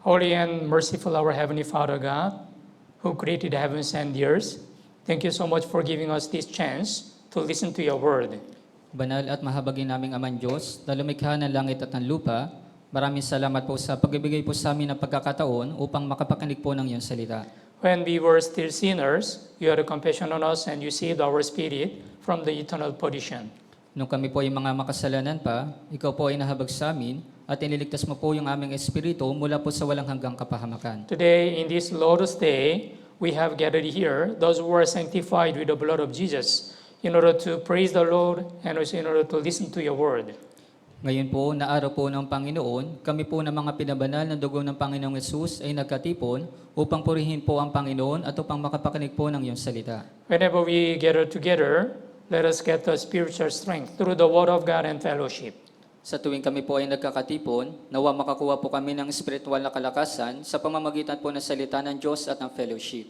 Holy and merciful our Heavenly Father God, who created the heavens and the earth, thank you so much for giving us this chance to listen to your word. Banal at mahabagin naming Amang Diyos, na lumikha ng langit at ng lupa, maraming salamat po sa pagbibigay po sa amin ng pagkakataon upang makapakinig po ng iyong salita. When we were still sinners, you had compassion on us and you saved our spirit from the eternal perdition. Nung kami po ay mga makasalanan pa, ikaw po ay nahabag sa amin at iniligtas mo po yung aming espiritu mula po sa walang hanggang kapahamakan. Today, in this Lord's Day, we have gathered here those who are sanctified with the blood of Jesus in order to praise the Lord and also in order to listen to your word. Ngayon po, na araw po ng Panginoon, kami po na mga pinabanal ng dugo ng Panginoong Yesus ay nagkatipon upang purihin po ang Panginoon at upang makapakinig po ng iyong salita. Whenever we gather together, let us get the spiritual strength through the word of God and fellowship. Sa tuwing kami po ay nagkakatipon, nawa makakuha po kami ng espiritual na kalakasan sa pamamagitan po ng salita ng Diyos at ng fellowship.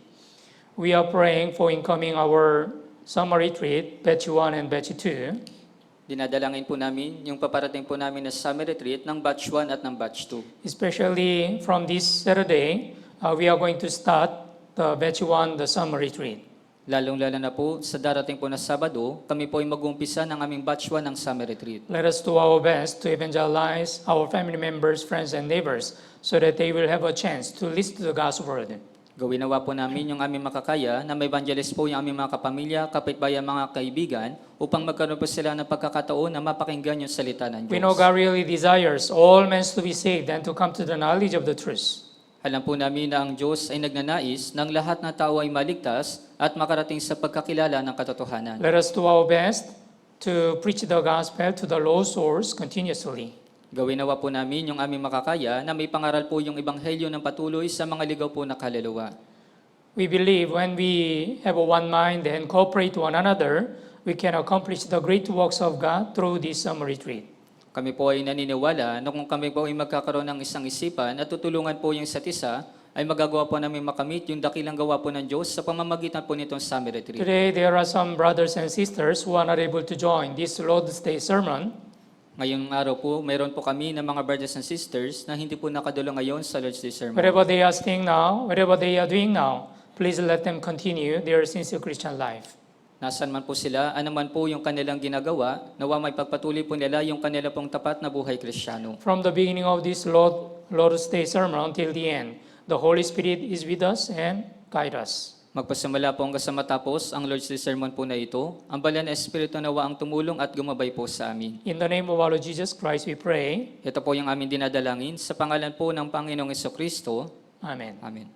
We are praying for incoming our summer retreat, batch 1 and batch 2. Dinadalangin po namin yung paparating po namin na summer retreat ng batch 1 at ng batch 2. Especially from this Saturday, we are going to start the batch 1, the summer retreat. Lalong-lalo na po sa darating po na Sabado, kami po ay mag-uumpisa ng aming batch 1 ng summer retreat. Let us do our best to evangelize our family members, friends, and neighbors so that they will have a chance to listen to the God's word. Gawin nawa po namin yung aming makakaya na may evangelist po yung aming mga kapamilya, kapitbayan, mga kaibigan upang magkaroon po sila ng pagkakataon na mapakinggan yung salita ng Diyos. We know God really desires all men to be saved and to come to the knowledge of the truth. Alam po namin na ang Diyos ay nagnanais ng lahat na tao ay maligtas at makarating sa pagkakilala ng katotohanan. Let us do our best to preach the gospel to the lost souls continuously. Gawin nawa po namin yung aming makakaya na may pangaral po yung ebanghelyo ng patuloy sa mga ligaw po na kaluluwa. We believe when we have a one mind and cooperate to one another, we can accomplish the great works of God through this summer retreat. Kami po ay naniniwala na kung kami po ay magkakaroon ng isang isipan at tutulungan po yung isa't isa, ay magagawa po namin makamit yung dakilang gawa po ng Diyos sa pamamagitan po nitong summer retreat. Today, there are some brothers and sisters who are not able to join this Lord's Day sermon. Ngayong araw po, mayroon po kami ng mga brothers and sisters na hindi po nakadalo ngayon sa Lord's Day sermon. Wherever they are staying now, whatever they are doing now, please let them continue their sincere Christian life. Nasaan man po sila, anuman po yung kanilang ginagawa, nawa may pagpatuloy po nila yung kanila pong tapat na buhay Kristiyano. From the beginning of this Lord's Day sermon until the end, the Holy Spirit is with us and guide us. Magpasimula po hanggang sa matapos ang Lord's Day sermon po na ito, ang banal na Espiritu nawa ang tumulong at gumabay po sa amin. In the name of our Lord Jesus Christ, we pray. Ito po yung aming dinadalangin sa pangalan po ng Panginoong Jesucristo. Amen. Amen.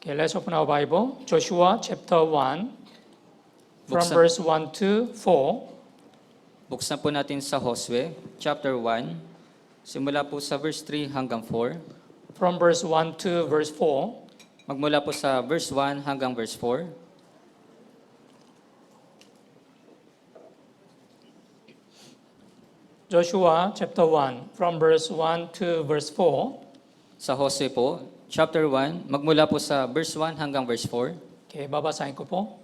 Okay, let's open our Bible. Joshua chapter 1, from Buksan- verse 1 to 4. Buksan po natin sa Josue, chapter 1, simula po sa verse 3 hanggang 4. From verse 1 to verse 4. Magmula po sa verse 1 hanggang verse 4. Joshua chapter 1, from verse 1 to verse 4. Sa Josue po, chapter 1, magmula po sa verse 1 hanggang verse 4. Okay, babasahin ko po.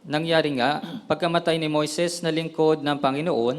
Nangyari nga, pagkamatay ni Moises na lingkod ng Panginoon,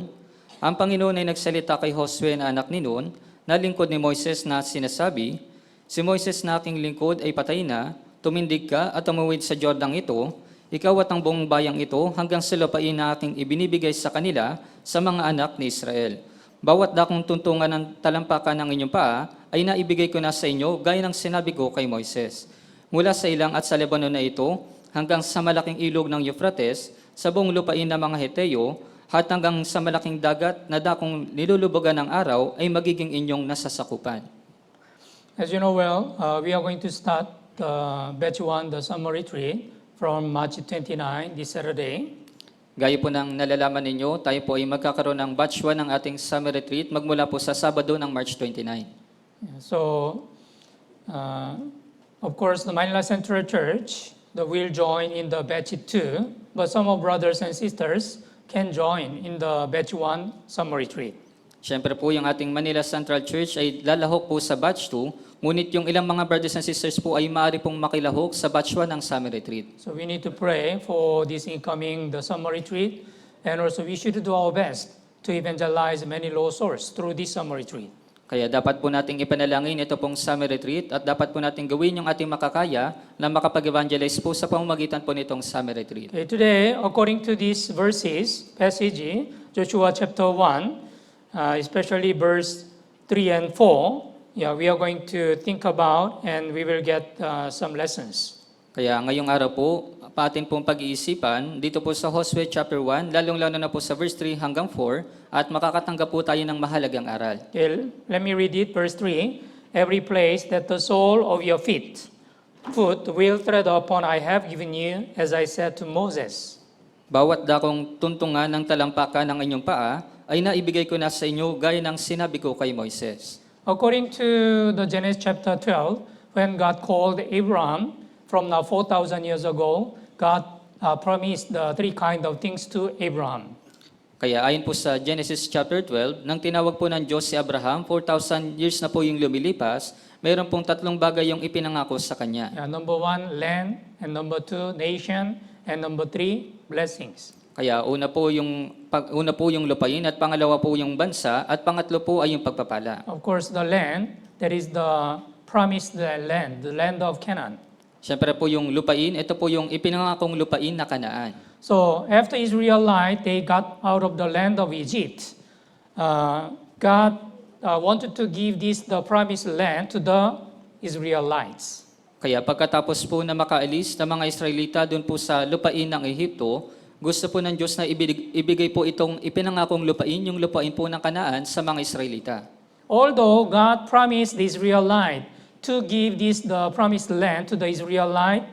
ang Panginoon ay nagsalita kay Josue na anak ni Nun, na lingkod ni Moises na sinasabi, si Moises na aking lingkod ay patay na, tumindig ka at tumawid sa Jordang ito, ikaw at ang buong bayang ito hanggang sa lupain na aking ibinibigay sa kanila sa mga anak ni Israel. Bawat dakong tuntungan ng talampakan ng inyong paa ay naibigay ko na sa inyo gaya ng sinabi ko kay Moises. Mula sa ilang at sa Lebanon na ito, hanggang sa malaking ilog ng Euphrates, sa buong lupain ng mga Heteo, at hanggang sa malaking dagat na dakong nilulubugan ng araw ay magiging inyong nasasakupan. As you know well, we are going to start batch 1, the summer retreat, from March 29, this Saturday. Gaya po ng nalalaman ninyo, tayo po ay magkakaroon ng batch 1 ng ating summer retreat magmula po sa Sabado ng March 29. So, of course, the Manila Central Church will join in the batch 2, but some of brothers and sisters can join in the batch 1 summer retreat. Siyempre po, yung ating Manila Central Church ay lalahok po sa batch 2, ngunit yung ilang mga brothers and sisters po ay maaari pong makilahok sa batch 1 ng summer retreat. So we need to pray for this incoming the summer retreat, and also we should do our best to evangelize many lost souls through this summer retreat. Kaya dapat po nating ipanalangin ito pong summer retreat at dapat po nating gawin yung ating makakaya na makapag-evangelize po sa pamamagitan po nitong summer retreat. Okay, today, according to these verses, passage, Joshua chapter 1, especially verse 3 and 4, we are going to think about and we will get some lessons. Kaya ngayong araw po, atin pong pag-iisipan dito po sa Joshua chapter 1, lalong-lalo na po sa verse 3 hanggang 4, at makakatanggap po tayo ng mahalagang aral. Okay, let me read it, verse 3. Every place that the sole of your foot will tread upon I have given you, as I said to Moses. Bawat dakong tuntungan ng talampakan ng inyong paa ay naibigay ko na sa inyo gaya ng sinabi ko kay Moises. According to the Genesis chapter 12, when God called Abraham from now 4,000 years ago, God promised the three kind of things to Abraham. Kaya ayon po sa Genesis chapter 12, nang tinawag po ng Diyos si Abraham, 4,000 years na po yung lumilipas, mayroon pong tatlong bagay yung ipinangako sa kanya. Number 1, land, and number 2, nation, and number 3, blessings. Kaya una po yung lupain at pangalawa po yung bansa at pangatlo po ay yung pagpapala. Of course, the land, that is the promised land, the land of Canaan. Siyempre po yung lupain, ito po yung ipinangakong lupain na Kanaan. So after Israelite, they got out of the land of Egypt. God wanted to give the promised land to the Israelites. Kaya pagkatapos po na makaalis ng mga Israelita doon po sa lupain ng Ehipto, gusto po ng Diyos na ibigay po itong ipinangakong lupain, yung lupain po ng Kanaan sa mga Israelita. Although God promised the Israelite to give the promised land to the Israelite,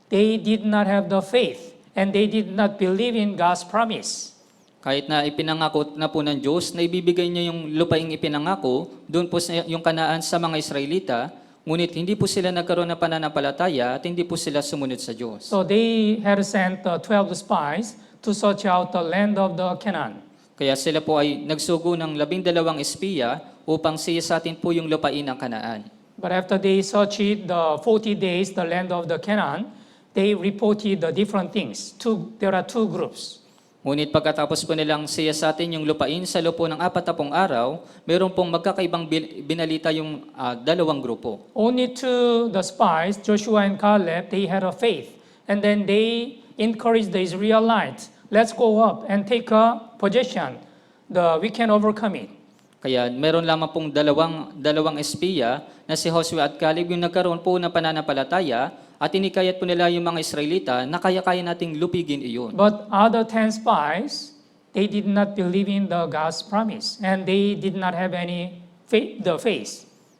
they did not have the faith and they did not believe in God's promise. Kahit na ipinangako na po ng Diyos na ibibigay niya yung lupaing ipinangako, doon po yung Kanaan sa mga Israelita, ngunit hindi po sila nagkaroon ng pananampalataya at hindi po sila sumunod sa Diyos. So they had sent 12 spies to search out the land of the Canaan. Kaya sila po ay nagsugo ng 12 espiya upang siyasatin po yung lupain ng Kanaan. But after they searched the 40 days, the land of the Canaan, they reported the different things. There are two groups. Ngunit pagkatapos po nilang siyasatin yung lupain sa loob po ng 40 araw, mayroon pong magkakaibang binalita yung dalawang grupo. Only to the spies, Joshua and Caleb, they had a faith. And then they encouraged the Israelites, let's go up and take a possession. We can overcome it. Kaya meron lamang pong dalawang espiya na si Joshua at Caleb yung nagkaroon po ng pananampalataya at inikayat po nila yung mga Israelita na kaya-kaya nating lupigin iyon. But other 10 spies, they did not believe in the God's promise and they did not have any faith.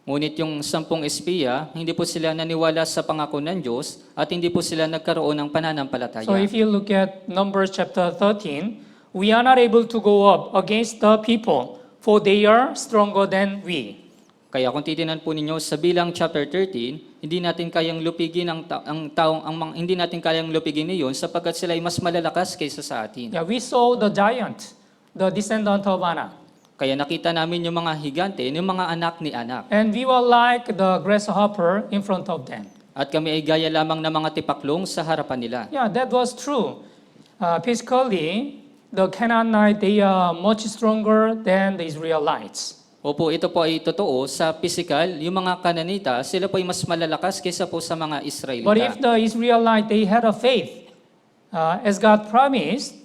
Ngunit yung 10 espiya, hindi po sila naniwala sa pangako ng Diyos at hindi po sila nagkaroon ng pananampalataya. So if you look at Numbers chapter 13, we are not able to go up against the people, for they are stronger than we. Kaya kung titinan po ninyo sa Bilang chapter 13, hindi natin kayang lupigin hindi natin kayang lupigin iyon sapagkat sila ay mas malalakas kaysa sa atin. Yeah, we saw the giant, the descendant of Anak. Kaya nakita namin yung mga higante, yung mga anak ni Anak. And we were like the grasshopper in front of them. At kami ay gaya lamang ng mga tipaklong sa harapan nila. Yeah, that was true. Physically, the Canaanite, they are much stronger than the Israelites. Opo, ito po ay totoo. Sa physical, yung mga Kananita, sila po ay mas malalakas kaysa po sa mga Israelita. But if the Israelites, they had a faith, as God promised,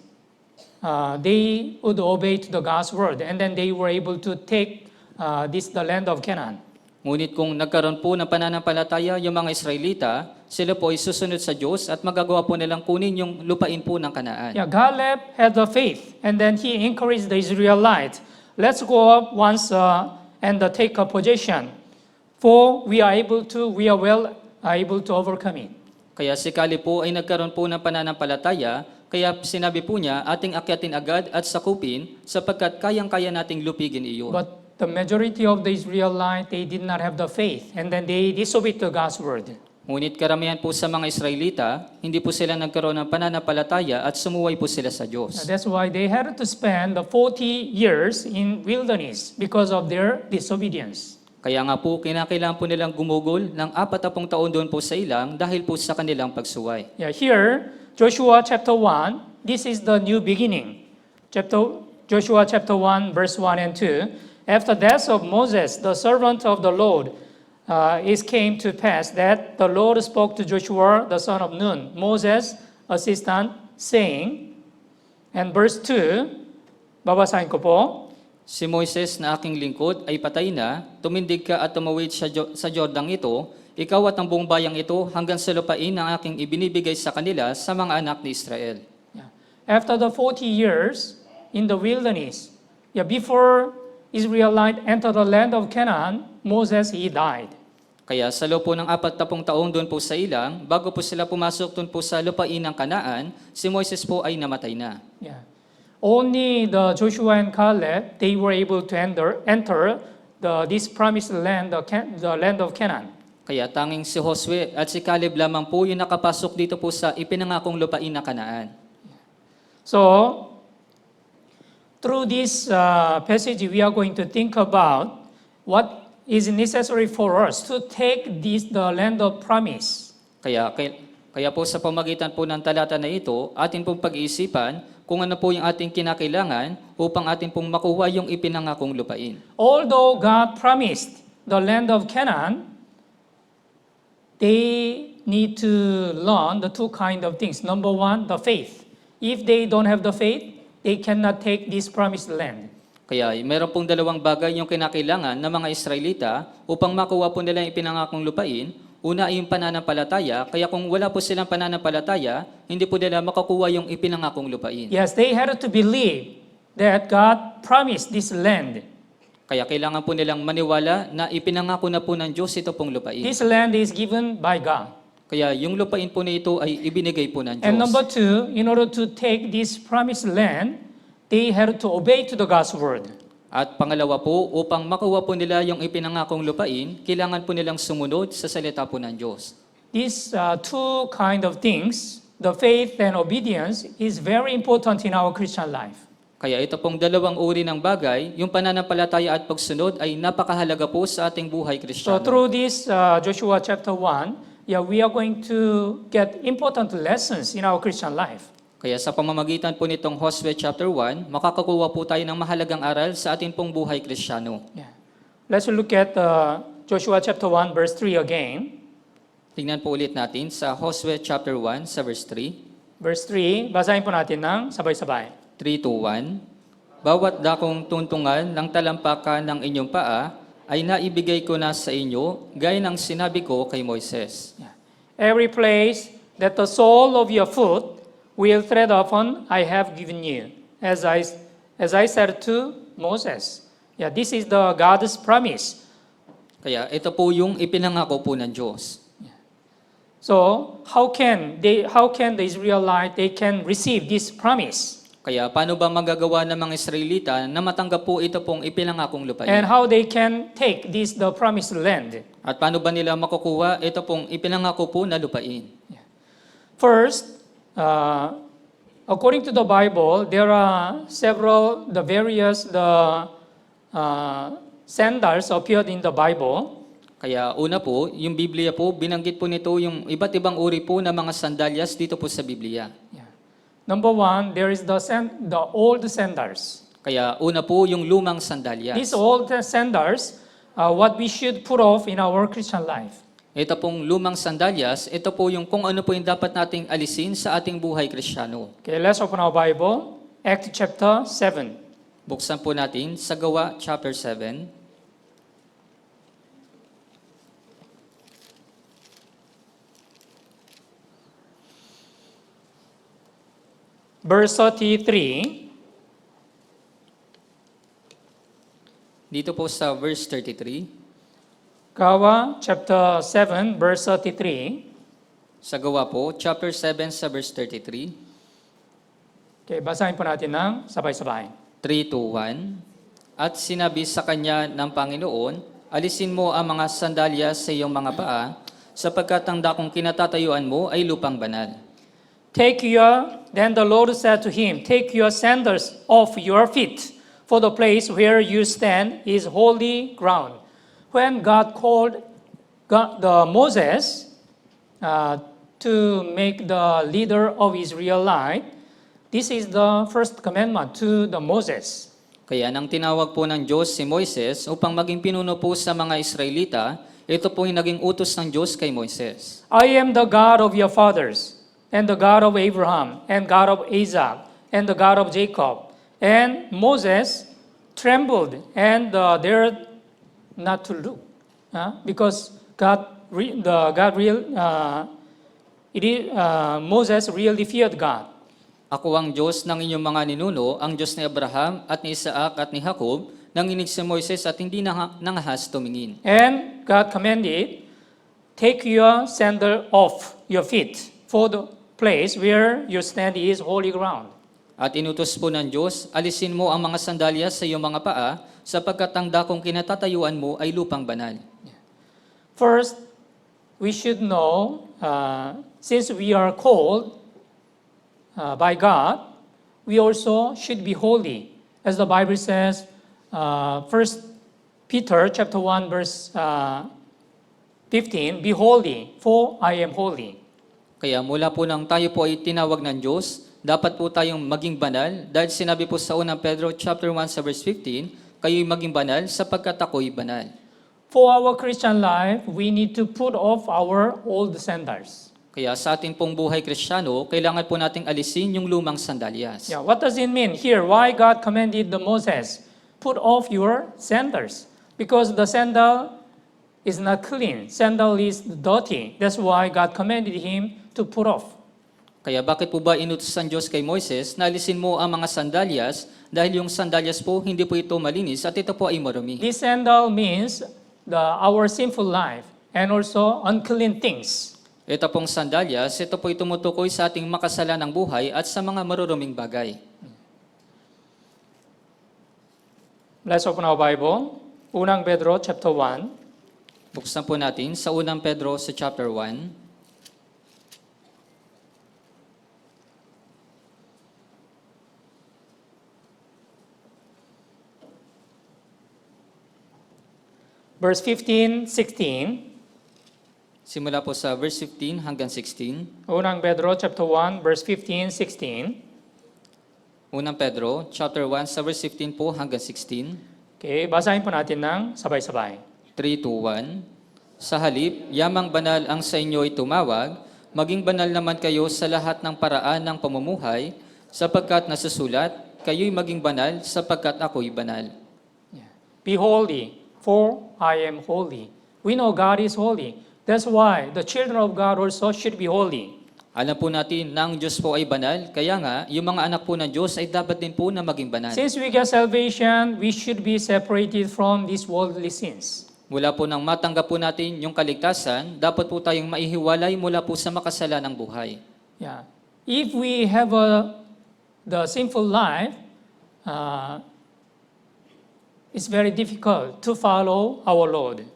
they would obey to the God's word. And then they were able to take the land of Canaan. Ngunit kung nagkaroon po ng pananampalataya yung mga Israelita, sila po ay susunod sa Diyos at magagawa po nilang kunin yung lupain po ng Kanaan. Yeah, Caleb had the faith, and then he encouraged the Israelites, let's go up once and take a possession, for we are well able to overcome it. Kaya si Caleb po ay nagkaroon po ng pananampalataya, kaya sinabi po niya, ating akyatin agad at sakupin, sapagkat kayang-kaya nating lupigin iyon. But the majority of the Israelites, they did not have the faith, and then they disobeyed to God's word. Ngunit karamihan po sa mga Israelita, hindi po sila nagkaroon ng pananampalataya at sumuway po sila sa Diyos. That's why they had to spend the 40 years in wilderness because of their disobedience. Kaya nga po, kinakailangan po nilang gumugol ng 40 taon doon po sa ilang dahil po sa kanilang pagsuway. Yeah, here, Joshua chapter 1, this is the new beginning. Joshua chapter 1, verse 1 and 2. after death of Moses, the servant of the Lord, it came to pass that the Lord spoke to Joshua, the son of Nun, Moses' assistant, saying, and verse 2, babasahin ko po, Si Moises na aking lingkod ay patay na, tumindig ka at tumawid sa Jordang ito, ikaw at ang buong bayang ito hanggang sa lupain na aking ibinibigay sa kanila sa mga anak ni Israel. yeah. After the 40 years in the wilderness, before Israelite entered the land of Canaan, Moses, he died. Kaya sa loob po ng 40 taong doon po sa ilang, bago po sila pumasok doon po sa lupain ng Kanaan, si Moises po ay namatay na. Yeah. Only the Joshua and Caleb, they were able to enter this promised land, the land of Canaan. Kaya tanging si Josue at si Caleb lamang po yung nakapasok dito po sa ipinangakong lupain ng Kanaan. So, through this passage, we are going to think about what is necessary for us to take the land of promise. Kaya po sa pamagitan po ng talata na ito, atin pong pag-iisipan kung ano po yung ating kinakailangan upang atin pong makuha yung ipinangakong lupain. Although God promised the land of Canaan, they need to learn the two kind of things. Number one, the faith. If they don't have the faith, they cannot take this promised land. Kaya meron pong dalawang bagay yung kinakailangan ng mga Israelita upang makuha po nila yung ipinangakong lupain. Una ay yung pananampalataya, kaya kung wala po silang pananampalataya, hindi po nila makakuha yung ipinangakong lupain. Yes, they had to believe that God promised this land. Kaya kailangan po nilang maniwala na ipinangako na po ng Diyos ito pong lupain. This land is given by God. Kaya yung lupain po na ito ay ibinigay po ng Diyos. And number two, in order to take this promised land, they had to obey to the God's word. At pangalawa po, upang makuha po nila yung ipinangakong lupain, kailangan po nilang sumunod sa salita po ng Diyos. These two kind of things, the faith and obedience, is very important in our Christian life. Kaya ito pong dalawang uri ng bagay, yung pananampalataya at pagsunod ay napakahalaga po sa ating buhay So Kristiyano. through this Joshua chapter 1, we are going to get important lessons in our Christian life. Kaya sa pamamagitan po nitong Josue chapter 1, makakakuha po tayo ng mahalagang aral sa ating pong buhay Kristiyano. Yeah. Let's look at Joshua chapter 1 verse 3 again. Tingnan po ulit natin sa Josue chapter 1 sa verse 3. Verse 3, basahin po natin ng sabay-sabay. 3 to 1. Bawat dakong tuntungan ng talampakan ng inyong paa ay naibigay ko na sa inyo, gaya ng sinabi ko kay Moises. Yeah. Every place that the sole of your foot will tread upon, I have given you, as I said to Moses. Yeah, this is the God's promise. Kaya ito po yung ipinangako po ng Diyos. So how can the Israelite they can receive this promise? Kaya paano ba magagawa ng mga Israelita na matanggap po ito pong ipinangakong lupain? And how they can take the promised land? At paano ba nila makukuha ito pong ipinangako po na lupain? First, according to the Bible, there are various sandals appeared in the Bible. Kaya una po, yung Biblia po, binanggit po nito yung iba't ibang uri po ng mga sandalyas dito po sa Biblia. Yeah. Number one, there is the old sandals. Kaya una po yung lumang sandalyas. These old sandals are what we should put off in our Christian life. Ito pong lumang sandalyas, ito po yung kung ano po yung dapat nating alisin sa ating buhay Kristiyano. Okay, let's open our Bible. Acts chapter 7. Buksan po natin sa Gawa chapter 7. Verse 33. Dito po sa verse 33. Gawa chapter 7, verse 33. Sa Gawa po, chapter 7 sa verse 33. Okay, basahin po natin ng sabay-sabay. 3 to 1. At sinabi sa kanya ng Panginoon, alisin mo ang mga sandalyas sa iyong mga paa, sapagkat ang dakong kinatatayuan mo ay lupang banal. Then the Lord said to him, take your sandals off your feet, for the place where you stand is holy ground. When God called Moses to make the leader of Israelite, this is the first commandment to the Moses. Kaya nang tinawag po ng Diyos si Moises upang maging pinuno po sa mga Israelita, ito po yung naging utos ng Diyos kay Moises. I am the God of your fathers, and the God of Abraham, and God of Isaac, and the God of Jacob. And Moses trembled and dared not to look, because Moses really feared God. Ako ang Diyos ng inyong mga ninuno, ang Diyos ni Abraham at ni Isaac at ni Jacob, nanginig si Moises at hindi nangahas tumingin. And God commanded, take your sandal off your feet, for the place where you stand is holy ground. At inutos po ng Diyos, alisin mo ang mga sandalyas sa iyong mga paa, sapagkat ang dakong kinatatayuan mo ay lupang banal. First, we should know, since we are called by God, we also should be holy. As the Bible says, 1 Peter chapter 1, verse 15, be holy, for I am holy. Kaya mula po nang tayo po ay tinawag ng Diyos, dapat po tayong maging banal, dahil sinabi po sa unang Pedro chapter 1 sa verse 15, kayo'y maging banal sapagkat ako'y banal. For our Christian life, we need to put off our old sandals. Kaya sa ating pong buhay Kristiyano, kailangan po nating alisin yung lumang sandalyas. Yeah, what does it mean here? Why God commanded the Moses, put off your sandals? Because the sandal is not clean. Sandal is dirty. That's why God commanded him to put off. Kaya bakit po ba inutos ng Diyos kay Moises na alisin mo ang mga sandalyas dahil yung sandalyas po hindi po ito malinis at ito po ay marumi. This sandal means our sinful life and also unclean things. Ito pong sandalyas, ito po ay tumutukoy sa ating makasalanang buhay at sa mga maruruming bagay. Let's open our Bible. Unang Pedro chapter 1. Buksan po natin sa unang Pedro sa chapter 1. Verse 15, 16. Simula po sa verse 15 hanggang 16. Unang Pedro chapter 1, verse 15, 16. Unang Pedro, chapter 1, sa verse 15 po hanggang 16. Okay, basahin po natin ng sabay-sabay. 3, 2, 1. Sa halip, yamang banal ang sa inyo'y tumawag, maging banal naman kayo sa lahat ng paraan ng pamumuhay, sapagkat nasusulat, kayo'y maging banal sapagkat ako'y banal. Be holy, for I am holy. We know God is holy. That's why the children of God also should be holy. Alam po natin na ang Diyos po ay banal, kaya nga, yung mga anak po ng Diyos ay dapat din po na maging banal. Since we get salvation, we should be separated from these worldly sins. Mula po nang matanggap po natin yung kaligtasan, dapat po tayong maihiwalay mula po sa makasalanang buhay. Yeah. If we have the sinful life, it's very difficult to follow our Lord.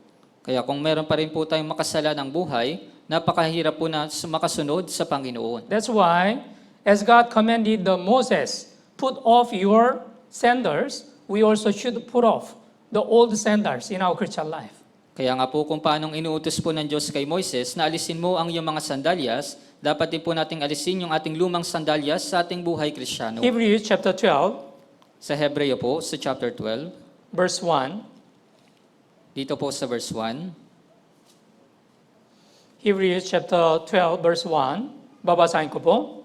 Kaya kung meron pa rin po tayong makasalanang buhay, napakahirap po na makasunod sa Panginoon. That's why, as God commanded the Moses, put off your sandals, we also should put off the old sandals in our Christian life. Kaya nga po kung paanong inuutos po ng Diyos kay Moises na alisin mo ang iyong mga sandalyas, dapat din po nating alisin yung ating lumang sandalyas sa ating buhay Kristiyano. Hebrews chapter 12, Sa Hebreo po, sa chapter 12, verse 1. dito po sa verse 1, Hebrews chapter 12, verse 1. Babasahin ko po.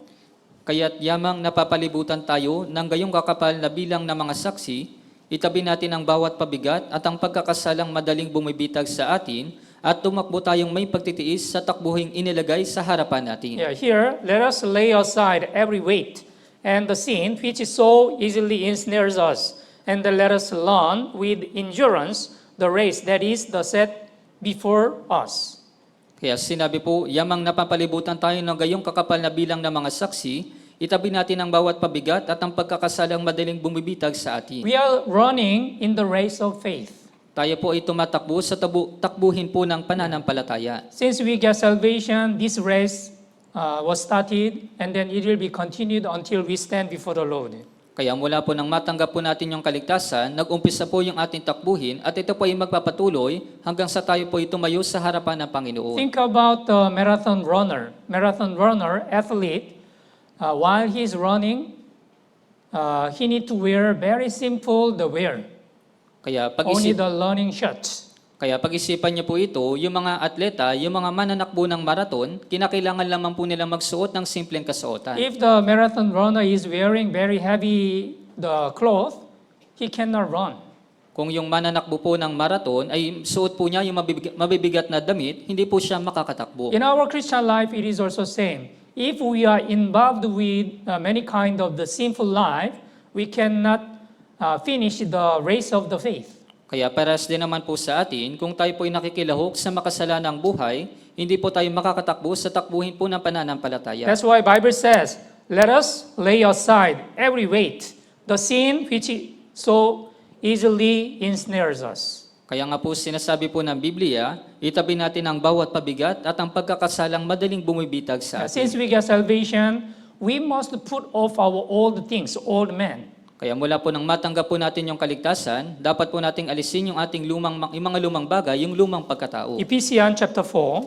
kaya't yamang napapalibutan tayo ng gayong kakapal na bilang ng mga saksi, itabi natin ang bawat pabigat at ang pagkakasalang madaling bumibitag sa atin at tumakbo tayong may pagtitiis sa takbuhing inilagay sa harapan natin. Yeah, here, let us lay aside every weight and the sin which so easily ensnares us, and let us run with endurance the race that is the set before us. Kaya sinabi po, yamang napapalibutan tayo ng gayong kakapal na bilang ng mga saksi, itabi natin ang bawat pabigat at ang pagkakasalang madaling bumibitag sa atin. We are running in the race of faith. Tayo po ay tumatakbo sa takbuhin po ng pananampalataya. Since we get salvation, this race was started and then it will be continued until we stand before the Lord. Kaya mula po nang matanggap po natin yung kaligtasan, nag-umpisa po yung ating takbuhin at ito po ay magpapatuloy hanggang sa tayo po ay tumayo sa harapan ng Panginoon. Think about the marathon runner. Marathon runner, athlete, while he's running, he need to wear very simple the wear, Kaya only pag-isip, the learning shirts. kaya pag-isipan niyo po ito, yung mga atleta, yung mga mananakbo ng maraton, kinakailangan lamang po nilang magsuot ng simpleng kasuotan. If the marathon runner is wearing very heavy the cloth, he cannot run. Kung yung mananakbo po ng maraton ay suot po niya yung mabibigat na damit, hindi po siya makakatakbo. In our Christian life, it is also same. If we are involved with many kind of the sinful life, we cannot finish the race of the faith. Kaya paras din naman po sa atin, kung tayo po ay nakikilahok sa makasalanang buhay, hindi po tayo makakatakbo sa takbuhin po ng pananampalataya. That's why Bible says, let us lay aside every weight, the sin which so easily ensnares us. Kaya nga po sinasabi po ng Biblia, itabi natin ang bawat pabigat at ang pagkakasalang madaling bumibitag sa atin. Since we get salvation, we must put off our old things, old men. Kaya mula po nang matanggap po natin yung kaligtasan, dapat po nating alisin yung ating yung mga lumang bagay, yung lumang pagkatao. Ephesians chapter 4,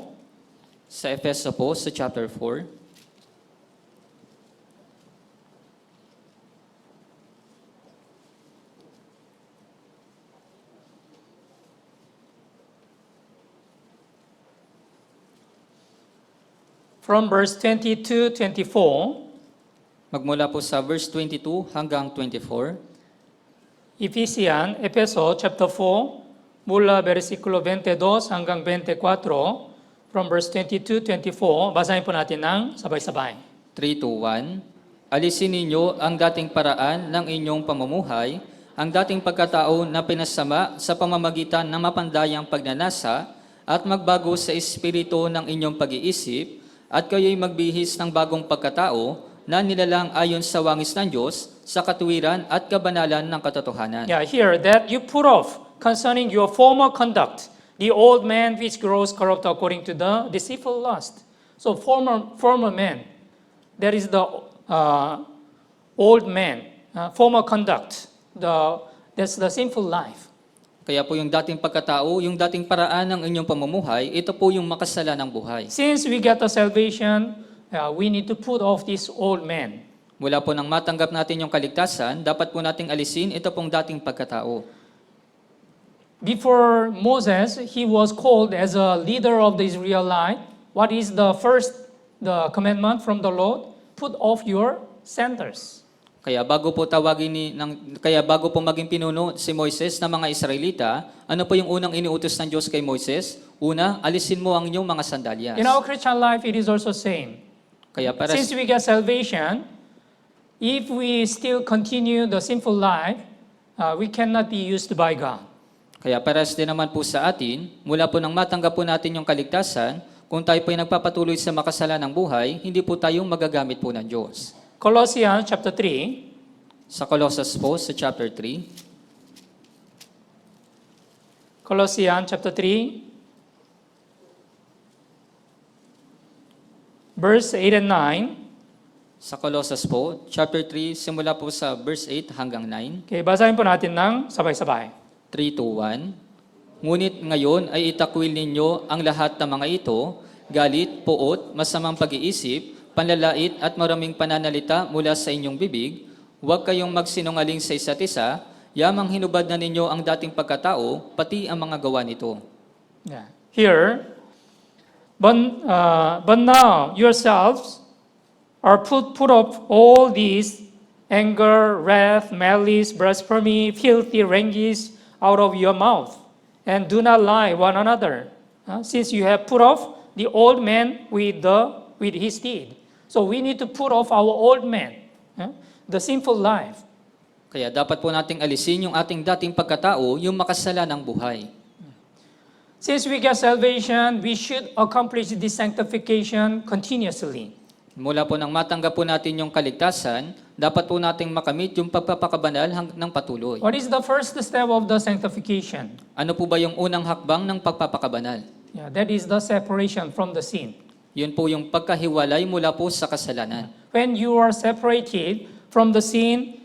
Sa Efeso po, sa chapter 4, from verse 22-24, magmula po sa verse 22 hanggang 24, Efeso chapter 4, mula versikulo 22 hanggang 24, from verse 22-24, basahin po natin ng sabay-sabay. 3-1, alisin ninyo ang dating paraan ng inyong pamumuhay, ang dating pagkatao na pinasama sa pamamagitan ng mapandayang pagnanasa at magbago sa espiritu ng inyong pag-iisip at kayo'y magbihis ng bagong pagkatao na nilalang ayon sa wangis ng Diyos sa katuwiran at kabanalan ng katotohanan. Yeah, here that you put off concerning your former conduct, the old man which grows corrupt according to the deceitful lust. So former man, that is the old man, former conduct, that's the sinful life. Kaya po yung dating pagkatao, yung dating paraan ng inyong pamumuhay, ito po yung makasalanang buhay. Since we get the salvation, we need to put off this old man. Mula po nang matanggap natin yung kaligtasan, dapat po nating alisin ito pong dating pagkatao. Before Moses, he was called as a leader of the Israelite. What is the commandment from the Lord? Put off your sandals. Kaya bago po bago po maging pinuno si Moises ng mga Israelita, ano po yung unang iniutos ng Diyos kay Moises? Una, alisin mo ang inyong mga sandalyas. In our Christian life, it is also same. Kaya para Since we get salvation, if we still continue the sinful life, we cannot be used by God. Kaya pares din naman po sa atin, mula po nang matanggap po natin yung kaligtasan, kung tayo po ay nagpapatuloy sa makasalanang buhay, hindi po tayong magagamit po ng Diyos. Colossians chapter 3, Sa Colossus po, sa chapter 3, Colossians chapter 3, verse 8 and 9. sa Colossus po, chapter 3, simula po sa verse 8 hanggang 9, Okay, basahin po natin ng sabay-sabay. 3-1. Ngunit ngayon ay itakwil ninyo ang lahat ng mga ito, galit, puot, masamang pag-iisip, panlalait at maraming pananalita mula sa inyong bibig. Huwag kayong magsinungaling sa isa't isa, yamang hinubad na ninyo ang dating pagkatao, pati ang mga gawa nito. Yeah. Here, but now yourselves are put off all these anger, wrath, malice, blasphemy, filthy language out of your mouth, and do not lie one another, since you have put off the old man with his deed. So we need to put off our old man, the sinful life. Kaya dapat po nating alisin yung ating dating pagkatao, yung makasalanang buhay. Since we get salvation, we should accomplish this sanctification continuously. Mula po nang matanggap po natin yung kaligtasan, dapat po nating makamit yung pagpapakabanal ng patuloy. What is the first step of the sanctification? Ano po ba yung unang hakbang ng pagpapakabanal? Yeah, that is the separation from the sin. Yun po yung pagkahiwalay mula po sa kasalanan. When you are separated from the sin,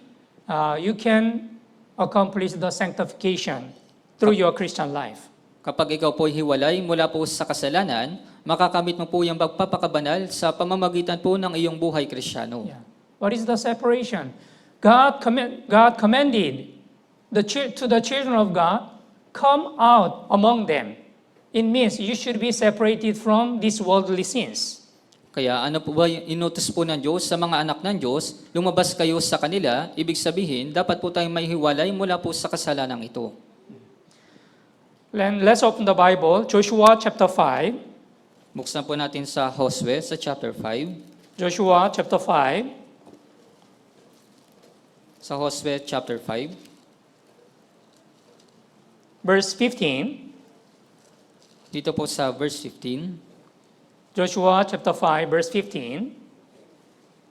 you can accomplish the sanctification through your Christian life. Kapag ikaw po hiwalay mula po sa kasalanan, makakamit mo po yung pagpapakabanal sa pamamagitan po ng iyong buhay Kristiyano. Yeah. What is the separation? God commanded to the children of God, come out among them. It means you should be separated from these worldly sins. Kaya ano po ba yung inutos po ng Diyos sa mga anak ng Diyos? Lumabas kayo sa kanila, ibig sabihin, dapat po tayong mahihiwalay mula po sa kasalanang ito. Then let's open the Bible, Joshua chapter 5. Buksan po natin sa Josue, sa chapter 5. Joshua chapter 5, Sa Josue, chapter 5. verse 15. Dito po sa verse 15. Joshua chapter 5, verse 15.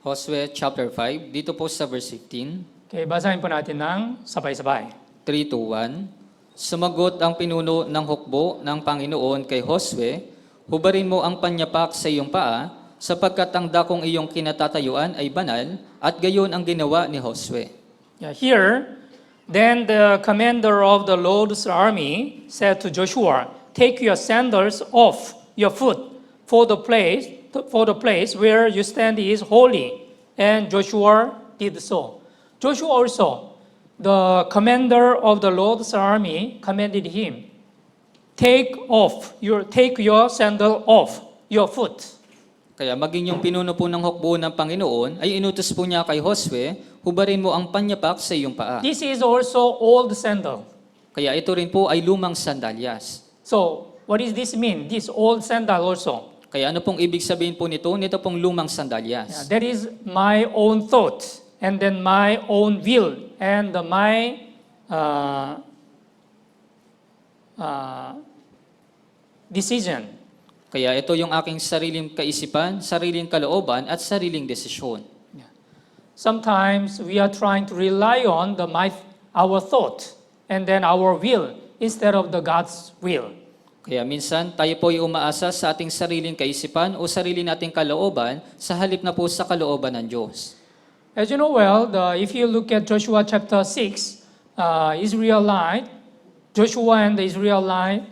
Josue, chapter 5. Dito po sa verse 15. Okay, basahin po natin ng sabay-sabay. 3 to 1. Sumagot ang pinuno ng hukbo ng Panginoon kay Josue, hubarin mo ang panyapak sa iyong paa, sapagkat ang dakong iyong kinatatayuan ay banal, at gayon ang ginawa ni Josue. Yeah, here, then the commander of the Lord's army said to Joshua, take your sandals off your foot, for the place where you stand is holy. And Joshua did so. Joshua also, the commander of the Lord's army, commanded him, take your sandal off your foot. Kaya maging yung pinuno po ng hukbo ng Panginoon ay inutos po niya kay Josue, hubarin mo ang panyapak sa iyong paa. This is also old sandal. Kaya ito rin po ay lumang sandalyas. So, what does this mean? This old sandal also. Kaya ano pong ibig sabihin po nito? Nito pong lumang Yeah, sandalyas. that is my own thought, and then my own will, and my decision. Kaya ito yung aking sariling kaisipan, sariling kalooban, at sariling desisyon. Sometimes we are trying to rely on our thought and then our will instead of the God's will. Kaya minsan tayo po ay umaasa sa ating sariling kaisipan o sarili nating kalooban sa halip na po sa kalooban ng Diyos. As you know well, if you look at Joshua chapter 6, Joshua and the Israelite,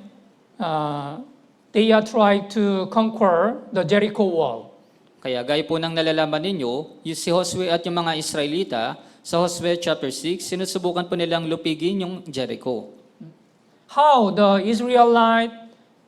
they are trying to conquer the Jericho wall. Kaya gaya po ng nalalaman ninyo, yung si Josue at yung mga Israelita, sa Josue chapter 6, sinusubukan po nilang lupigin yung Jericho. How the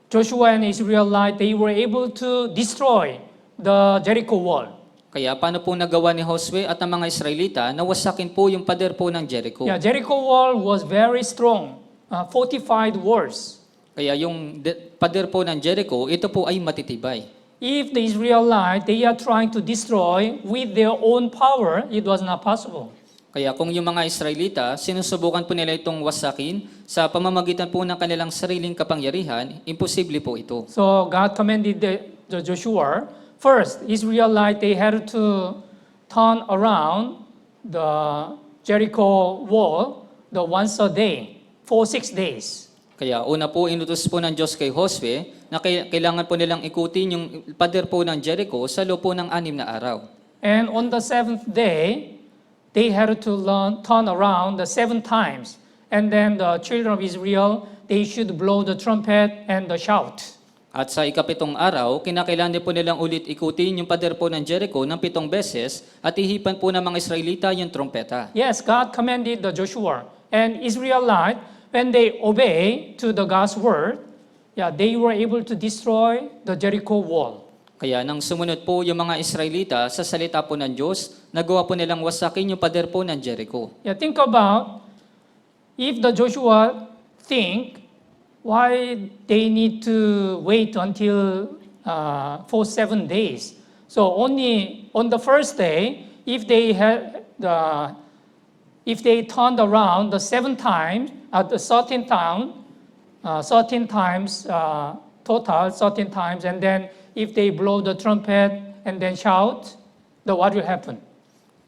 Joshua and Israelite, they were able to destroy the Jericho wall. Kaya paano po nagawa ni Josue at ng mga Israelita na wasakin po yung pader po ng Jericho? Yeah, Jericho wall was very strong, fortified walls. Kaya yung pader po ng Jericho, ito po ay matitibay. If the Israelite, they are trying to destroy with their own power, it was not possible. Kaya kung yung mga Israelita, sinusubukan po nila itong wasakin sa pamamagitan po ng kanilang sariling kapangyarihan, imposible po ito. So God commanded the Joshua, first, Israelite, they had to turn around the Jericho wall once a day for 6 days. Kaya una po, inutos po ng Diyos kay Josue na kailangan po nilang ikutin yung pader po ng Jericho sa loob po ng 6 na araw. And on the 7th day, they had to turn around 7 times. And then the children of Israel, they should blow the trumpet and shout. At sa ikapitong araw, kinakailangan po nilang ulit ikutin yung pader po ng Jericho ng 7 beses at ihipan po ng mga Israelita yung trompeta. Yes, God commanded the Joshua. And Israelite, when they obey to the God's word, they were able to destroy the Jericho wall. Kaya nang sumunod po yung mga Israelita sa salita po ng Diyos, nagawa po nilang wasakin yung pader po ng Jericho. Think about, if the Joshua think, why they need to wait until for 7 days. So only on the first day, if they turned around the 7 times at the 13 times total, 13 times, and then if they blow the trumpet and then shout, what will happen?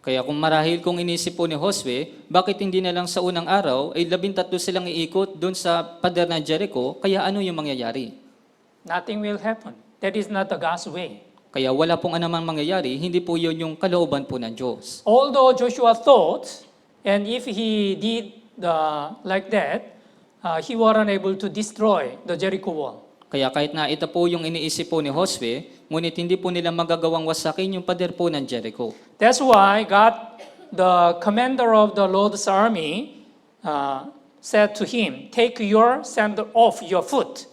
Kaya kung marahil kung inisip po ni Josue, bakit hindi na lang sa unang araw ay 13 silang iikot doon sa pader ng Jericho, kaya ano yung mangyayari? Nothing will happen. That is not the God's way. Kaya wala pong anumang mangyayari, hindi po yun yung kalooban po ng Diyos. Although Joshua thought, and if he did like that, he wasn't able to destroy the Jericho wall. Kaya kahit na ito po yung iniisip po ni Josue, ngunit hindi po nila magagawang wasakin yung pader po ng Jericho. That's why God the commander of the Lord's army said to him, "Take your sandal off your foot."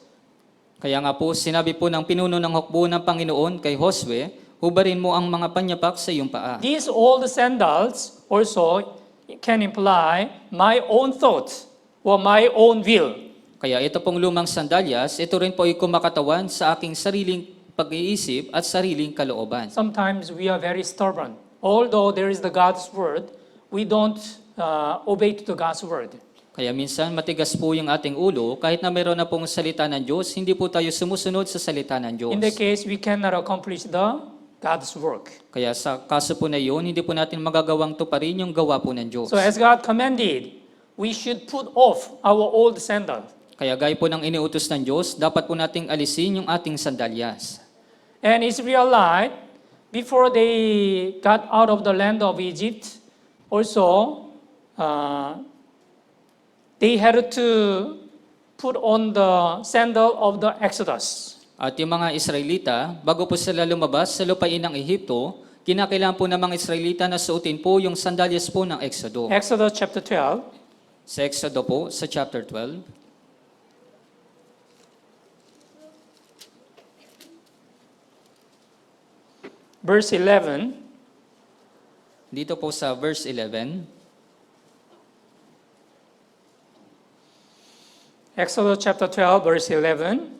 Kaya nga po, sinabi po ng pinuno ng hukbo ng Panginoon kay Josue, hubarin mo ang mga panyapak sa iyong paa. These old sandals also can imply my own thought or my own will. Kaya ito pong lumang sandalyas, ito rin po ay kumakatawan sa aking sariling pag-iisip at sariling kalooban. Sometimes we are very stubborn. Although there is the God's word, we don't obey to the God's word. Kaya minsan matigas po yung ating ulo, kahit na meron na pong salita ng Diyos, hindi po tayo sumusunod sa salita ng Diyos. In that case, we cannot accomplish the God's work. Kaya sa kaso po na yun, hindi po natin magagawang tuparin yung gawa po ng Diyos. So as God commanded, we should put off our old sandal. Kaya gaya po ng iniutos ng Diyos, dapat po nating alisin yung ating sandalyas. And Israelite, before they got out of the land of Egypt, also they had to put on the sandal of the Exodus. At yung mga Israelita, bago po sila lumabas sa lupain ng Ehipto, kinakailangan po ng mga Israelita na suotin po yung sandalyas po ng Exodo. Exodus chapter 12, Sa Exodo po, sa chapter 12, verse 11. dito po sa verse 11, Exodus chapter 12, verse 11.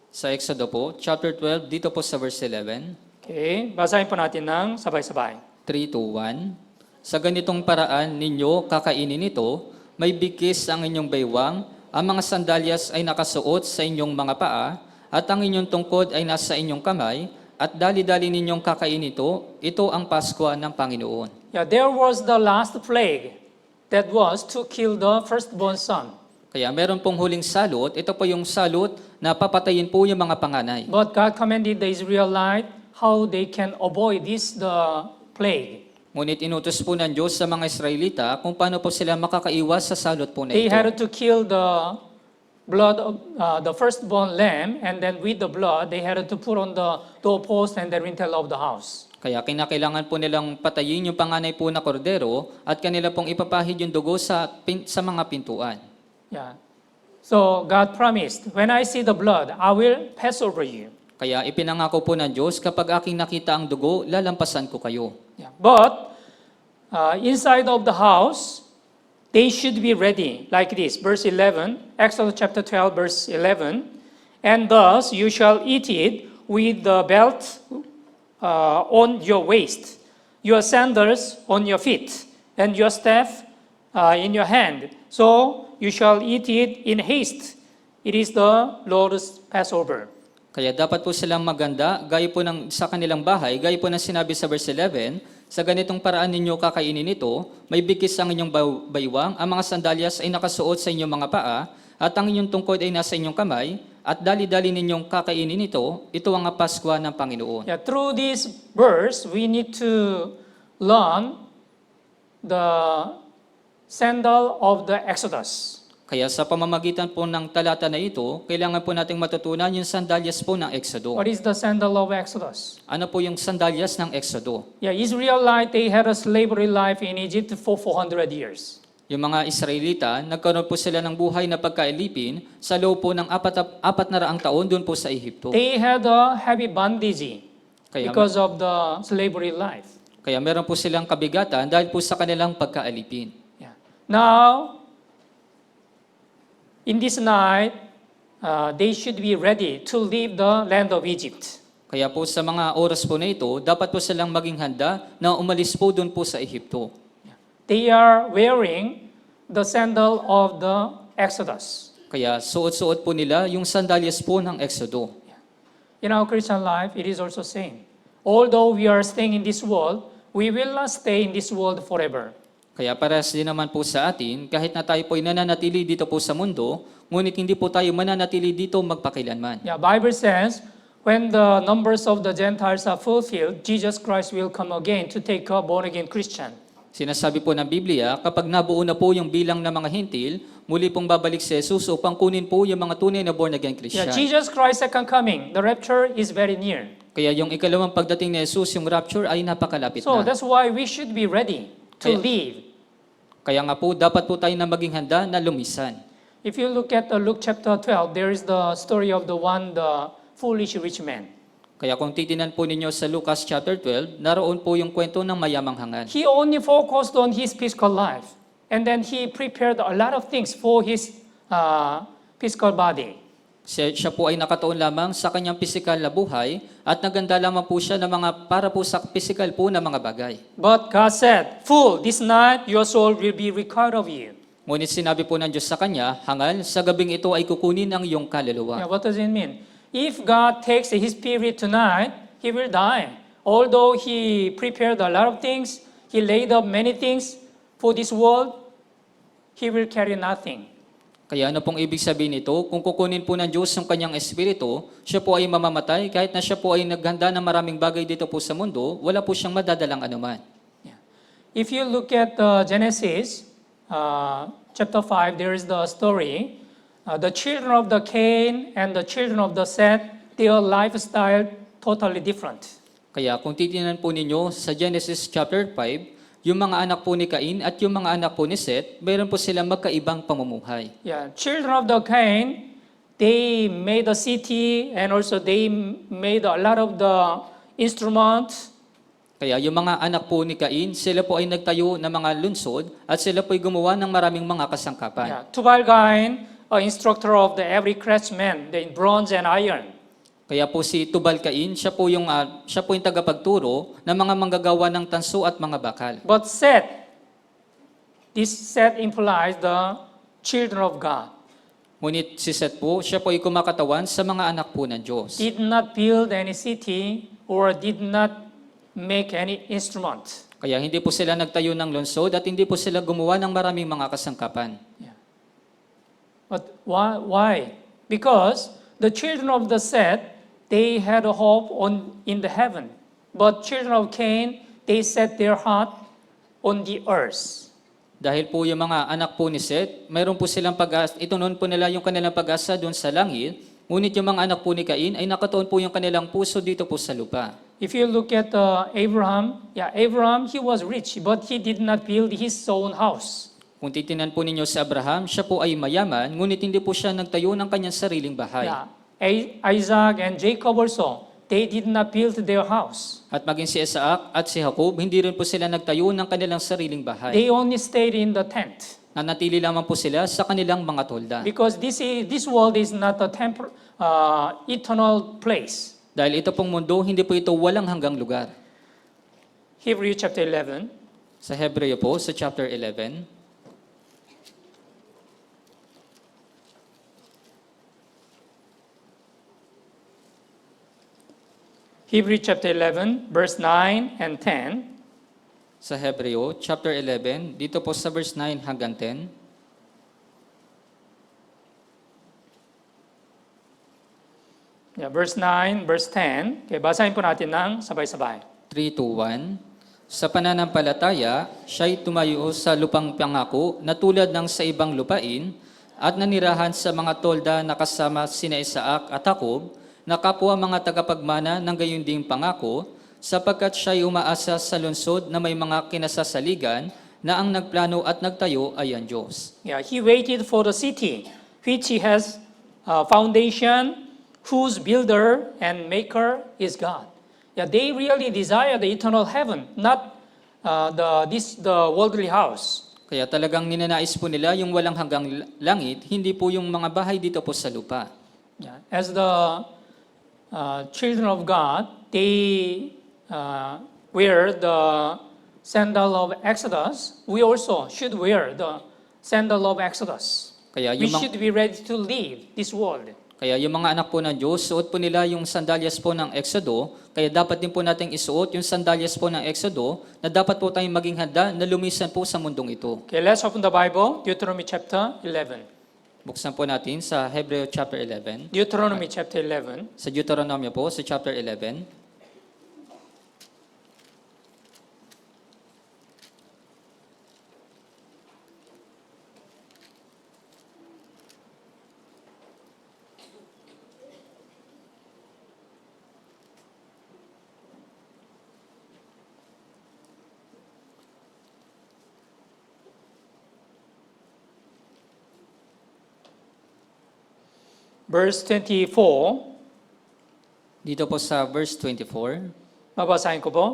sa Exodo po, chapter 12, dito po sa verse 11, Okay, basahin po natin ng sabay-sabay. 3-1, sa ganitong paraan ninyo kakainin ito, may bigkis ang inyong baywang, ang mga sandalyas ay nakasuot sa inyong mga paa, at ang inyong tungkod ay nasa inyong kamay, at dali-dali ninyong kakainin ito ang Paskwa ng Panginoon. Yeah, there was the last plague that was to kill the firstborn son. Kaya meron pong huling salot, ito po yung salot na papatayin po yung mga panganay. But God commanded the Israelite how they can avoid the plague. Ngunit inutos po ng Diyos sa mga Israelita kung paano po sila makakaiwas sa salot po na They ito. had to kill the blood of the firstborn lamb, and then with the blood, they had to put on the doorpost and the lintel of the house. Kaya kinakailangan po nilang patayin yung panganay po na kordero at kanila pong ipapahid yung dugo sa mga pintuan. Yeah. So God promised, when I see the blood, I will pass over you. Kaya ipinangako po ng Diyos, kapag aking nakita ang dugo, lalampasan ko kayo. Yeah. But inside of the house, they should be ready, like this. Verse 11, Exodus chapter 12, verse 11. And thus you shall eat it with the belt on your waist, your sandals on your feet, and your staff in your hand. So you shall eat it in haste. It is the Lord's Passover. Kaya dapat po silang maganda, gaya po sa kanilang bahay, gaya po ng sinabi sa verse 11, sa ganitong paraan ninyo kakainin ito, may bigkis ang inyong baywang, ang mga sandalyas ay nakasuot sa inyong mga paa, at ang inyong tungkod ay nasa inyong kamay, at dali-dali ninyong kakainin ito ang Paskwa ng Panginoon. Yeah, through this verse, we need to learn the sandal of the Exodus. Kaya sa pamamagitan po ng talata na ito, kailangan po nating matutunan yung sandalyas po ng Exodo. What is the sandal of Exodus? Ano po yung sandalyas ng Exodo? Yeah, Israelite, they had a slavery life in Egypt for 400 years. Yung mga Israelita, nagkaroon po sila ng buhay na pagkailipin sa loob po ng 400 taon doon po sa Ehipto. They had a heavy bondage Kaya, because of the slavery life. kaya meron po silang kabigatan dahil po sa kanilang pagkaalipin. Yeah. Now, in this night, they should be ready to leave the land of Egypt. Kaya po sa mga oras po na ito, dapat po silang maging handa na umalis po doon po sa Ehipto. They are wearing the sandal of the Exodus. Kaya suot-suot po nila yung sandalyas po ng Exodo. In our Christian life, it is also same. Although we are staying in this world, we will not stay in this world forever. Kaya parehas din naman po sa atin, kahit na tayo po'y nananatili dito po sa mundo, ngunit hindi po tayo mananatili dito magpakilanman. Yeah, Bible says, when the numbers of the Gentiles are fulfilled, Jesus Christ will come again to take a born-again Christian. Sinasabi po ng Biblia, kapag nabuo na po yung bilang ng mga hintil, muli pong babalik si Jesus upang kunin po yung mga tunay na born-again Yeah, Christian. Jesus Christ's second coming, the rapture is very near. Kaya yung ikalawang pagdating ni Jesus, yung rapture, ay napakalapit So na. that's why we should be ready to Kaya- leave. Kaya nga po, dapat po tayo na maging handa na lumisan. If you look at Luke chapter 12, there is the story of the foolish rich man. Kaya kung titinan po ninyo sa Lucas chapter 12, naroon po yung kwento ng mayamang hangal. He only focused on his physical life, and then he prepared a lot of things for his physical body. Siya po ay nakatuon lamang sa kanyang pisikal na buhay at naganda lamang po siya ng mga para po sa pisikal po na mga bagay. But God said, "Fool, this night your soul will be required of you." Ngunit sinabi po ng Diyos sa kanya, hangal, sa gabing ito ay kukunin ang iyong kaluluwa. Yeah, what does it mean? If God takes his spirit tonight, he will die. Although he prepared a lot of things, he laid up many things for this world, he will carry nothing. Kaya ano pong ibig sabihin nito? Kung kukunin po ng Diyos ang kanyang espiritu, siya po ay mamamatay, kahit na siya po ay naghanda ng maraming bagay dito po sa mundo, wala po siyang madadalang anuman. Yeah. If you look at Genesis chapter 5, there is the story. The children of the Cain and the children of the Seth, their lifestyle totally different. Kaya kung titingnan po ninyo sa Genesis chapter 5, yung mga anak po ni Cain at yung mga anak po ni Seth, mayroon po silang magkaibang pamumuhay. Yeah, children of the Cain, they made a city and also they made a lot of the instruments. Kaya yung mga anak po ni Cain, sila po ay nagtayo ng mga lunsod at sila po ay gumawa ng maraming mga kasangkapan. Yeah, Tubal-Cain, instructor of the every craftsman, the bronze and iron. Kaya po si Tubal-Cain, siya po yung tagapagturo ng mga manggagawa ng tanso at mga bakal. But Seth, this Seth implies the children of God. Ngunit si Seth po, siya po ay kumakatawan sa mga anak po ng Diyos. Did not build any city or did not make any instrument. Kaya hindi po sila nagtayo ng lungsod at hindi po sila gumawa ng maraming mga kasangkapan. But why? Because the children of the Seth, they had a hope in the heaven. But children of Cain, they set their heart on the earth. Dahil po yung mga anak po ni Seth, mayroon po silang pag-asa, itunon po nila yung kanilang pag-asa doon sa langit, ngunit yung mga anak po ni Cain ay nakatuon po yung kanilang puso dito po sa lupa. If you look at Abraham, he was rich, but he did not build his own house. Kung titinan po ninyo sa Abraham, siya po ay mayaman, ngunit hindi po siya nagtayo ng kanyang sariling bahay. Yeah. Isaac and Jacob also, they did not build their house. At maging si Isaac at si Jacob, hindi rin po sila nagtayo ng kanilang sariling bahay. They only stayed in the tent. Nanatili lamang po sila sa kanilang mga tolda. Because this world is not a eternal place. Dahil ito pong mundo, hindi po ito walang hanggang lugar. Hebrew chapter 11. Sa Hebreo po, sa chapter 11, Hebrew chapter 11, verse 9 and 10. sa Hebreo, chapter 11, dito po sa verse 9 hanggang 10. Yeah, verse 9, verse 10. Okay, basahin po natin ng sabay-sabay. 3, 2, 1. Sa pananampalataya, siya'y tumayo sa lupang pangako na tulad ng sa ibang lupain at nanirahan sa mga tolda na kasama sina Isaac at Jacob na kapwa mga tagapagmana ng gayon ding pangako sapagkat siya'y umaasa sa lungsod na may mga kinasasaligan na ang nagplano at nagtayo ay ang Diyos. Yeah, he waited for the city, which he has foundation, whose builder and maker is God. Yeah, they really desire the eternal heaven, not the worldly house. Kaya talagang ninanais po nila yung walang hanggang langit, hindi po yung mga bahay dito po sa lupa. Yeah, as the children of God, they wear the sandal of Exodus. We also should wear the sandal of Exodus. Kaya We yung, should be ready to leave this world. kaya yung mga anak po ng Diyos, suot po nila yung sandalyas po ng Exodo, kaya dapat din po nating isuot yung sandalyas po ng Exodo na dapat po tayong maging handa na lumisan po sa mundong ito. Okay, let's open the Bible, Deuteronomy chapter 11. Buksan po natin sa Hebreo chapter 11. Deuteronomy chapter 11. Sa Deuteronomy po, sa chapter 11. verse 24. Dito po sa verse 24, Babasahin ko po.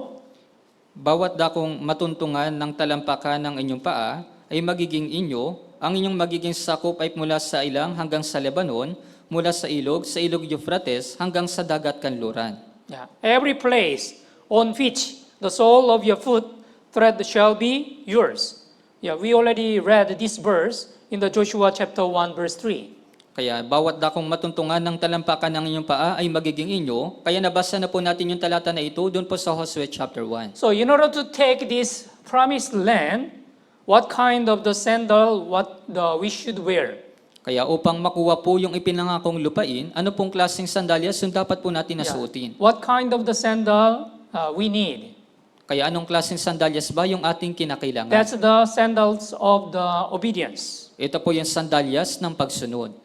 bawat dakong matuntungan ng talampakan ng inyong paa ay magiging inyo, ang inyong magiging sakop ay mula sa ilang hanggang sa Lebanon, mula sa ilog Euphrates hanggang sa dagat kanluran. Yeah. Every place on which the sole of your foot tread shall be yours. Yeah, we already read this verse in the Joshua chapter 1 verse 3. Kaya bawat dakong matuntungan ng talampakan ng inyong paa ay magiging inyo. Kaya nabasa na po natin yung talata na ito doon po sa Joshua chapter 1. So in order to take this promised land, what kind of the sandal we should wear? Kaya upang makuha po yung ipinangakong lupain, ano pong klaseng sandalyas yung dapat po natin nasuotin? What kind of the sandal we need? Kaya anong klaseng sandalyas ba yung ating kinakailangan? That's the sandals of the obedience. Ito po yung sandalyas ng pagsunod.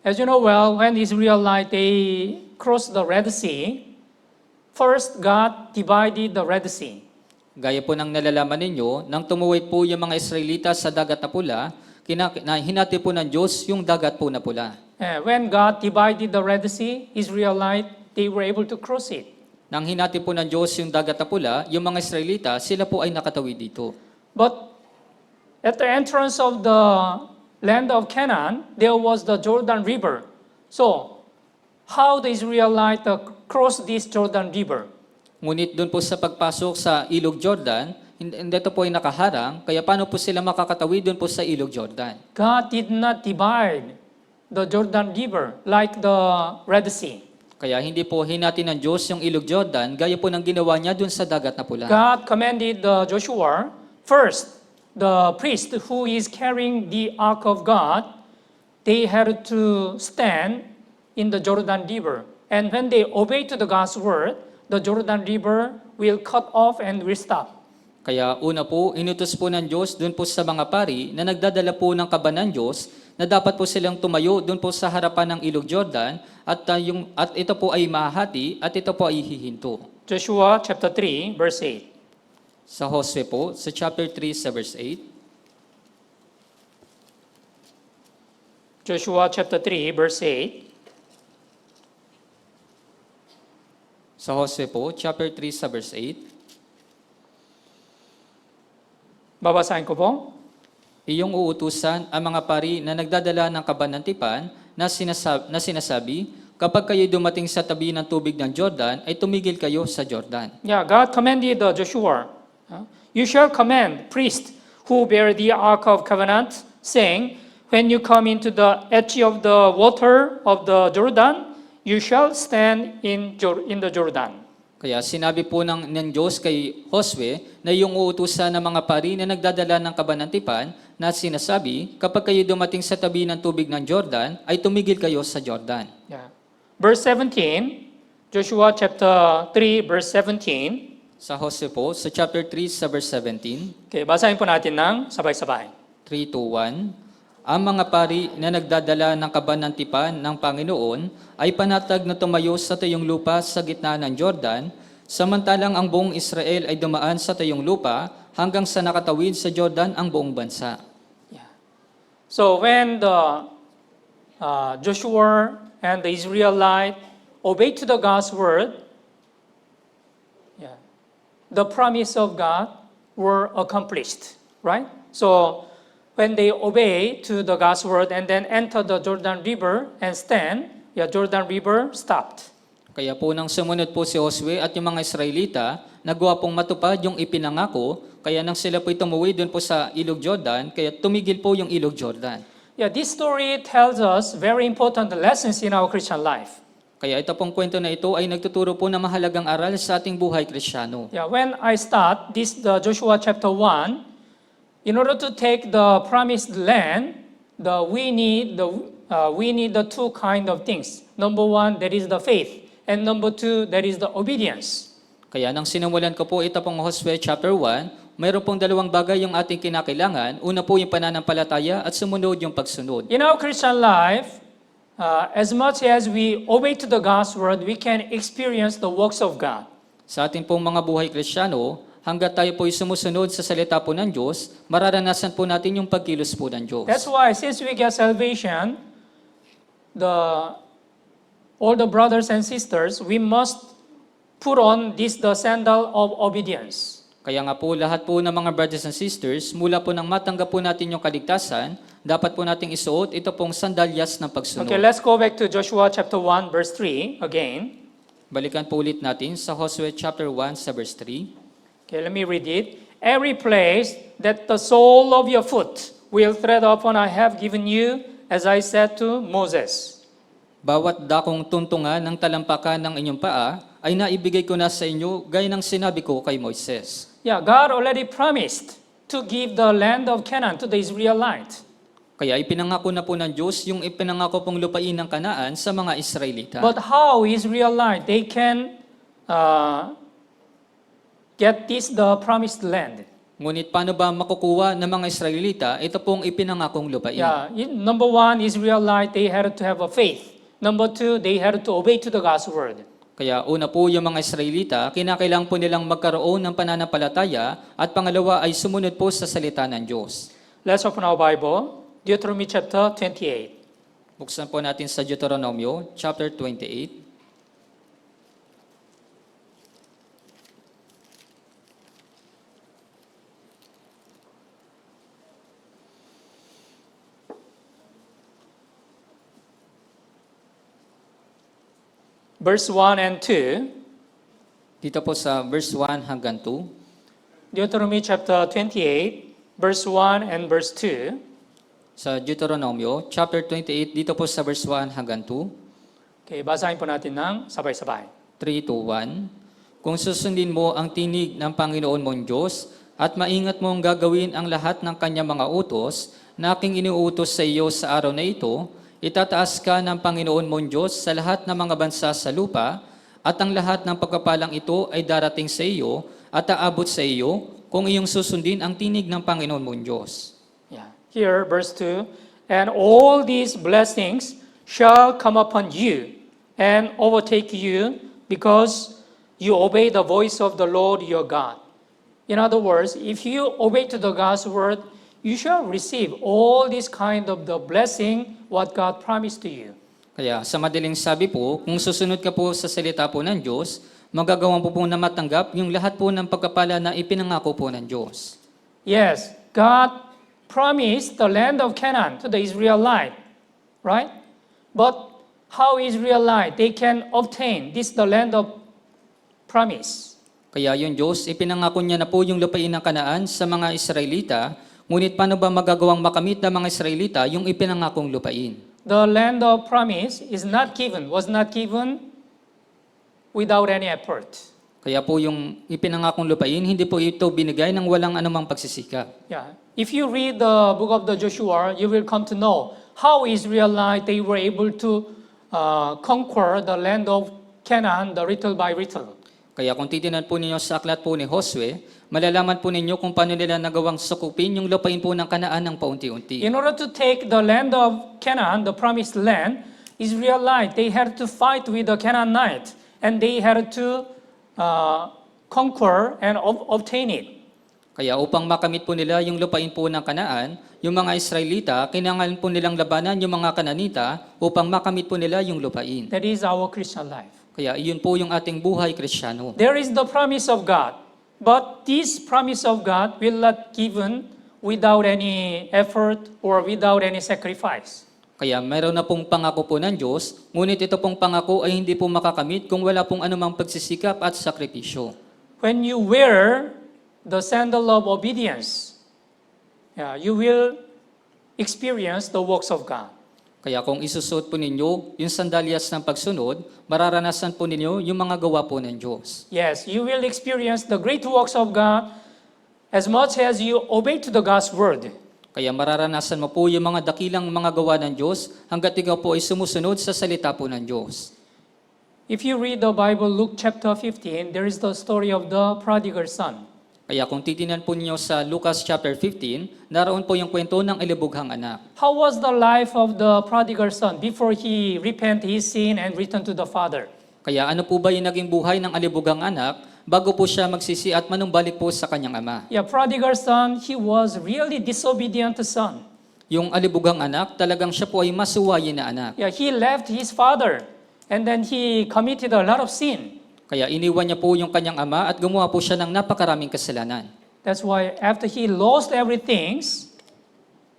As you know well, when the Israelites they crossed the Red Sea, first God divided the Red Sea. Gaya po ng nalalaman ninyo, nang tumuwid po yung mga Israelita sa dagat na pula, hinati po ng Diyos yung dagat po na pula. When God divided the Red Sea, Israelites they were able to cross it. Nang hinati po ng Diyos yung dagat na pula, yung mga Israelita, sila po ay nakatawid dito. But at the entrance of the land of Canaan, there was the Jordan River. So, how the Israelites crossed this Jordan River? Ngunit doon po sa pagpasok sa Ilog Jordan, hindi ito po ay nakaharang, kaya paano po sila makakatawid doon po sa Ilog Jordan? God did not divide the Jordan River like the Red Sea. Kaya hindi po hinati ng Diyos yung Ilog Jordan, gaya po ng ginawa niya doon sa dagat na pula. God commanded Joshua, first, the priest who is carrying the ark of God, they had to stand in the Jordan River. And when they obey to the God's word, the Jordan River will cut off and will stop. Kaya una po, inutos po ng Diyos doon po sa mga pari na nagdadala po ng kaba ng Diyos na dapat po silang tumayo doon po sa harapan ng Ilog Jordan at ito po ay mahati at ito po ay hihinto. Joshua chapter 3, verse 8. Sa Josue po, sa chapter 3 sa verse 8. Joshua chapter 3, verse 8. Sa Josue po, chapter 3 sa verse 8. Babasahin ko po. Iyong uutusan ang mga pari na nagdadala ng kaban ng tipan na sinasabi, kapag kayo dumating sa tabi ng tubig ng Jordan, ay tumigil kayo sa Jordan. Yeah, God commanded Joshua, you shall command priests who bear the ark of covenant, saying, when you come into the edge of the water of the Jordan, you shall stand in the Jordan. Kaya sinabi po ng Diyos kay Josue na yung uutusan ng mga pari na nagdadala ng kaban ng tipan na sinasabi, kapag kayo dumating sa tabi ng tubig ng Jordan, ay tumigil kayo sa Jordan. Yeah. Verse 17, Joshua chapter 3, verse 17. Sa Josue po, sa chapter 3, sa verse 17, Okay, basahin po natin ng sabay-sabay. 3 to 1, ang mga pari na nagdadala ng kaban ng tipan ng Panginoon ay panatag na tumayo sa tayong lupa sa gitna ng Jordan, samantalang ang buong Israel ay dumaan sa tayong lupa hanggang sa nakatawid sa Jordan ang buong bansa. Yeah. So when the Joshua and the Israelite obeyed to the God's word, the promise of God were accomplished, right? So when they obey to the God's word and then enter the Jordan River and stand, Jordan River stopped. Kaya po nang sumunod po si Josue at yung mga Israelita, nagawa pong matupad yung ipinangako, kaya nang sila po'y tumuwi doon po sa Ilog Jordan, kaya tumigil po yung Ilog Jordan. Yeah, this story tells us very important lessons in our Christian life. Kaya ito pong kwento na ito ay nagtuturo po ng mahalagang aral sa ating buhay Kristiyano. Yeah, when I start the Joshua chapter 1, in order to take the promised land, we need the two kind of things. Number one, that is the faith, and number two, that is the obedience. Kaya nang sinimulan ko po ito pong Josue chapter 1, mayroon pong dalawang bagay yung ating kinakailangan. Una po yung pananampalataya at sumunod yung pagsunod. In our Christian life, as much as we obey to the God's word, we can experience the works of God. Sa ating pong mga buhay Kristiyano, hanggat tayo po'y sumusunod sa salita po ng Diyos, mararanasan po natin yung pagkilos po ng Diyos. That's why since we get salvation, all the brothers and sisters, we must put on the sandal of obedience. Kaya nga po, lahat po ng mga brothers and sisters, mula po nang matanggap po natin yung kaligtasan, dapat po nating isuot ito pong sandalyas ng pagsunod. Okay, let's go back to Joshua chapter 1, verse 3 again. Balikan po ulit natin sa Josue chapter 1 sa verse 3. Okay, let me read it. Every place that the sole of your foot will tread upon I have given you, as I said to Moses. Bawat dakong tuntungan ng talampakan ng inyong paa ay naibigay ko na sa inyo gaya ng sinabi ko kay Moises. Yeah, God already promised to give the land of Canaan to the Israelites. Kaya ipinangako na po ng Diyos yung ipinangako pong lupain ng Kanaan sa mga Israelita. But how Israelites they can get the promised land? Ngunit paano ba makukuha ng mga Israelita ito pong ipinangakong lupain? Yeah, number one, Israelite they had to have a faith. Number two, they had to obey to the God's word. Kaya una po yung mga Israelita, kinakailangan po nilang magkaroon ng pananampalataya at pangalawa ay sumunod po sa salita ng Diyos. Let's open our Bible, Deuteronomy chapter 28. Buksan po natin sa Deuteronomio chapter 28. Verse 1 and 2, Dito po sa verse 1 hanggang 2. Deuteronomy chapter 28, verse 1 and verse 2. Sa Deuteronomio chapter 28, dito po sa verse 1 hanggang 2. Okay, basahin po natin ng sabay-sabay. 3 to 1. Kung susundin mo ang tinig ng Panginoon mong Diyos at maingat mong gagawin ang lahat ng kanyang mga utos na aking iniuutos sa iyo sa araw na ito, itataas ka ng Panginoon mong Diyos sa lahat ng mga bansa sa lupa at ang lahat ng pagpapalang ito ay darating sa iyo at aabot sa iyo kung iyong susundin ang tinig ng Panginoon mong Diyos. Yeah. Here, verse 2, and all these blessings shall come upon you and overtake you because you obey the voice of the Lord your God. In other words, if you obey to the God's word, you shall receive all this kind of the blessing what God promised to you. Kaya sa madaling sabi po, kung susunod ka po sa salita po ng Diyos, magagawa po na matanggap yung lahat po ng pagkapala na ipinangako po ng Diyos. Yes, God promised the land of Canaan to the Israelite, right? But how Israelite they can obtain the land of promise? Kaya yung Diyos, ipinangako niya na po yung lupain ng Kanaan sa mga Israelita, ngunit paano ba magagawang makamit ng mga Israelita yung ipinangakong lupain? The land of promise was not given without any effort. Kaya po yung ipinangakong lupain, hindi po ito binigay ng walang anumang pagsisikap. Yeah. If you read the book of the Joshua, you will come to know how Israelites they were able to conquer the land of Canaan, the little by little. Kaya kung titinan po ninyo sa aklat po ni Josue, malalaman po ninyo kung paano nila nagawang sukupin yung lupain po ng Kanaan ng paunti-unti. In order to take the land of Canaan, the promised land, Israelites they had to fight with the Canaanites, and they had to conquer and obtain it. Kaya upang makamit po nila yung lupain po ng Kanaan, yung mga Israelita, kinangalan po nilang labanan yung mga Kananita upang makamit po nila yung lupain. That is our Christian life. Kaya iyon po yung ating buhay Kristiyano. There is the promise of God, but this promise of God will not given without any effort or without any sacrifice. Kaya meron na pong pangako po ng Diyos, ngunit ito pong pangako ay hindi po makakamit kung wala pong anumang pagsisikap at sakripisyo. When you wear the sandal of obedience, you will experience the works of God. Kaya kung isusuot po ninyo yung sandalyas ng pagsunod, mararanasan po ninyo yung mga gawa po ng Diyos. Yes, you will experience the great works of God as much as you obey to the God's word. Kaya mararanasan mo po yung mga dakilang mga gawa ng Diyos hanggat ikaw po ay sumusunod sa salita po ng Diyos. If you read the Bible, Luke chapter 15, there is the story of the prodigal son. Kaya kung titinan po ninyo sa Lucas chapter 15, naroon po yung kwento ng ilibughang anak. How was the life of the prodigal son before he repent his sin and returned to the father? Kaya ano po ba yung naging buhay ng alibughang anak bago po siya magsisi at manumbalik po sa kanyang ama? Yeah, prodigal son, he was really disobedient son. Yung alibugang anak, talagang siya po ay masuwayin na anak. Yeah, he left his father and then he committed a lot of sin. Kaya iniwan niya po yung kanyang ama at gumawa po siya ng napakaraming kasalanan. That's why after he lost everything,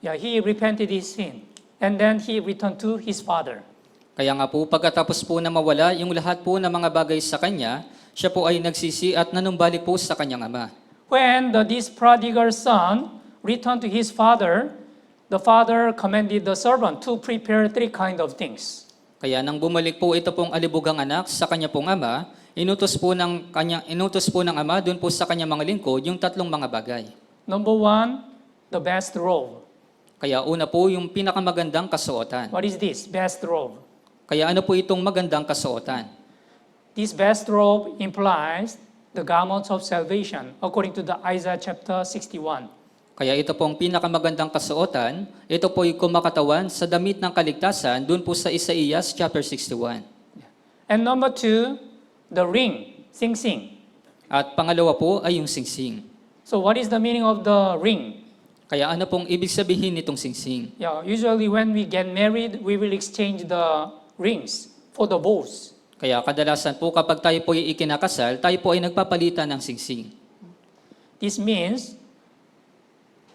yeah, he repented his sin. And then he returned to his father. Kaya nga po, pagkatapos po na mawala yung lahat po ng mga bagay sa kanya, siya po ay nagsisi at nanumbalik po sa kanyang ama. When this prodigal son returned to his father, the father commanded the servant to prepare three kind of things. Kaya nang bumalik po ito pong alibugang anak sa kanya pong ama, inutos po ng ama doon po sa kanyang mga lingkod yung tatlong mga bagay. Number one, the best robe. Kaya una po yung pinakamagandang kasuotan. What is this? Best robe. Kaya ano po itong magandang kasuotan? This best robe implies the garments of salvation, according to the Isaiah chapter 61. Kaya ito pong pinakamagandang kasuotan, ito po ay kumakatawan sa damit ng kaligtasan doon po sa Isaías chapter 61. And number two, the ring, sing-sing. At pangalawa po ay yung singsing. So what is the meaning of the ring? Kaya ano pong ibig sabihin nitong singsing? Yeah, usually when we get married, we will exchange the rings for the vows. Kaya kadalasan po kapag tayo po ay ikinakasal, tayo po ay nagpapalitan ng singsing. This means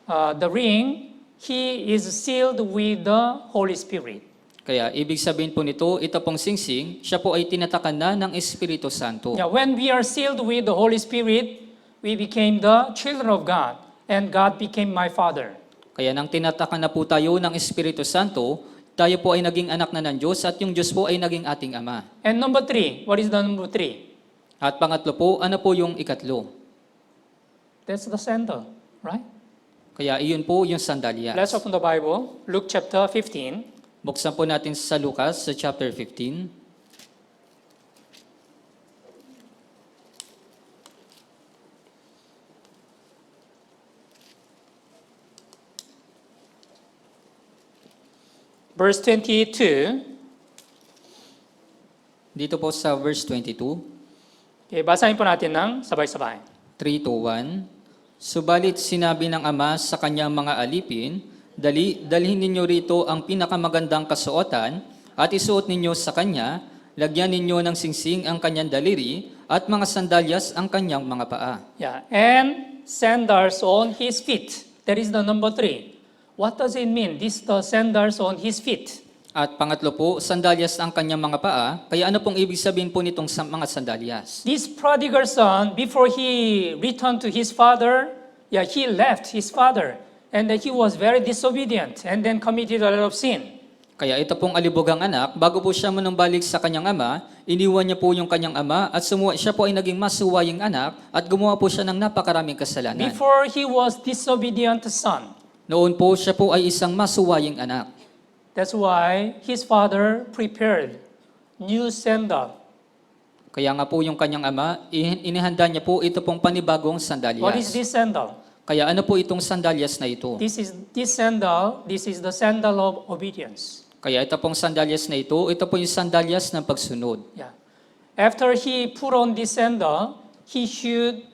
the ring, he is sealed with the Holy Spirit. Kaya ibig sabihin po nito, ito pong singsing, siya po ay tinatakan na ng Espiritu Santo. Yeah, when we are sealed with the Holy Spirit, we became the children of God, and God became my Father. Kaya nang tinatakan na po tayo ng Espiritu Santo, tayo po ay naging anak na ng Diyos at yung Diyos po ay naging ating Ama. And number three, what is the number three? At pangatlo po, ano po yung ikatlo? That's the sandal, right? Kaya iyon po yung sandalyas. Let's open the Bible, Luke chapter 15. Buksan po natin sa Lucas sa chapter 15. Verse 22. Dito po sa verse 22, Okay, basahin po natin ng sabay-sabay. 3 to 1. Subalit sinabi ng ama sa kanyang mga alipin, dalhin ninyo rito ang pinakamagandang kasuotan at isuot ninyo sa kanya, lagyan ninyo ng singsing ang kanyang daliri at mga sandalyas ang kanyang mga paa. Yeah, and sandals on his feet. That is the number three. What does it mean? This the sandals on his feet. At pangatlo po, sandalyas ang kanyang mga paa. Kaya ano pong ibig sabihin po nitong mga sandalyas? This prodigal son, before he returned to his father, yeah, he left his father, and then he was very disobedient, and then committed a lot of sin. Kaya ito pong alibugang anak, bago po siya manumbalik sa kanyang ama, iniwan niya po yung kanyang ama at siya po ay naging masuwaying anak at gumawa po siya ng napakaraming kasalanan. Before he was disobedient son. Noon po siya po ay isang masuwaying anak. That's why his father prepared new sandal. Kaya nga po yung kanyang ama, inihanda niya po ito pong panibagong sandalyas. What is this sandal? Kaya ano po itong sandalyas na ito? This is the sandal of obedience. Kaya ito pong sandalyas na ito po yung sandalyas ng pagsunod. Yeah. After he put on this sandal, he should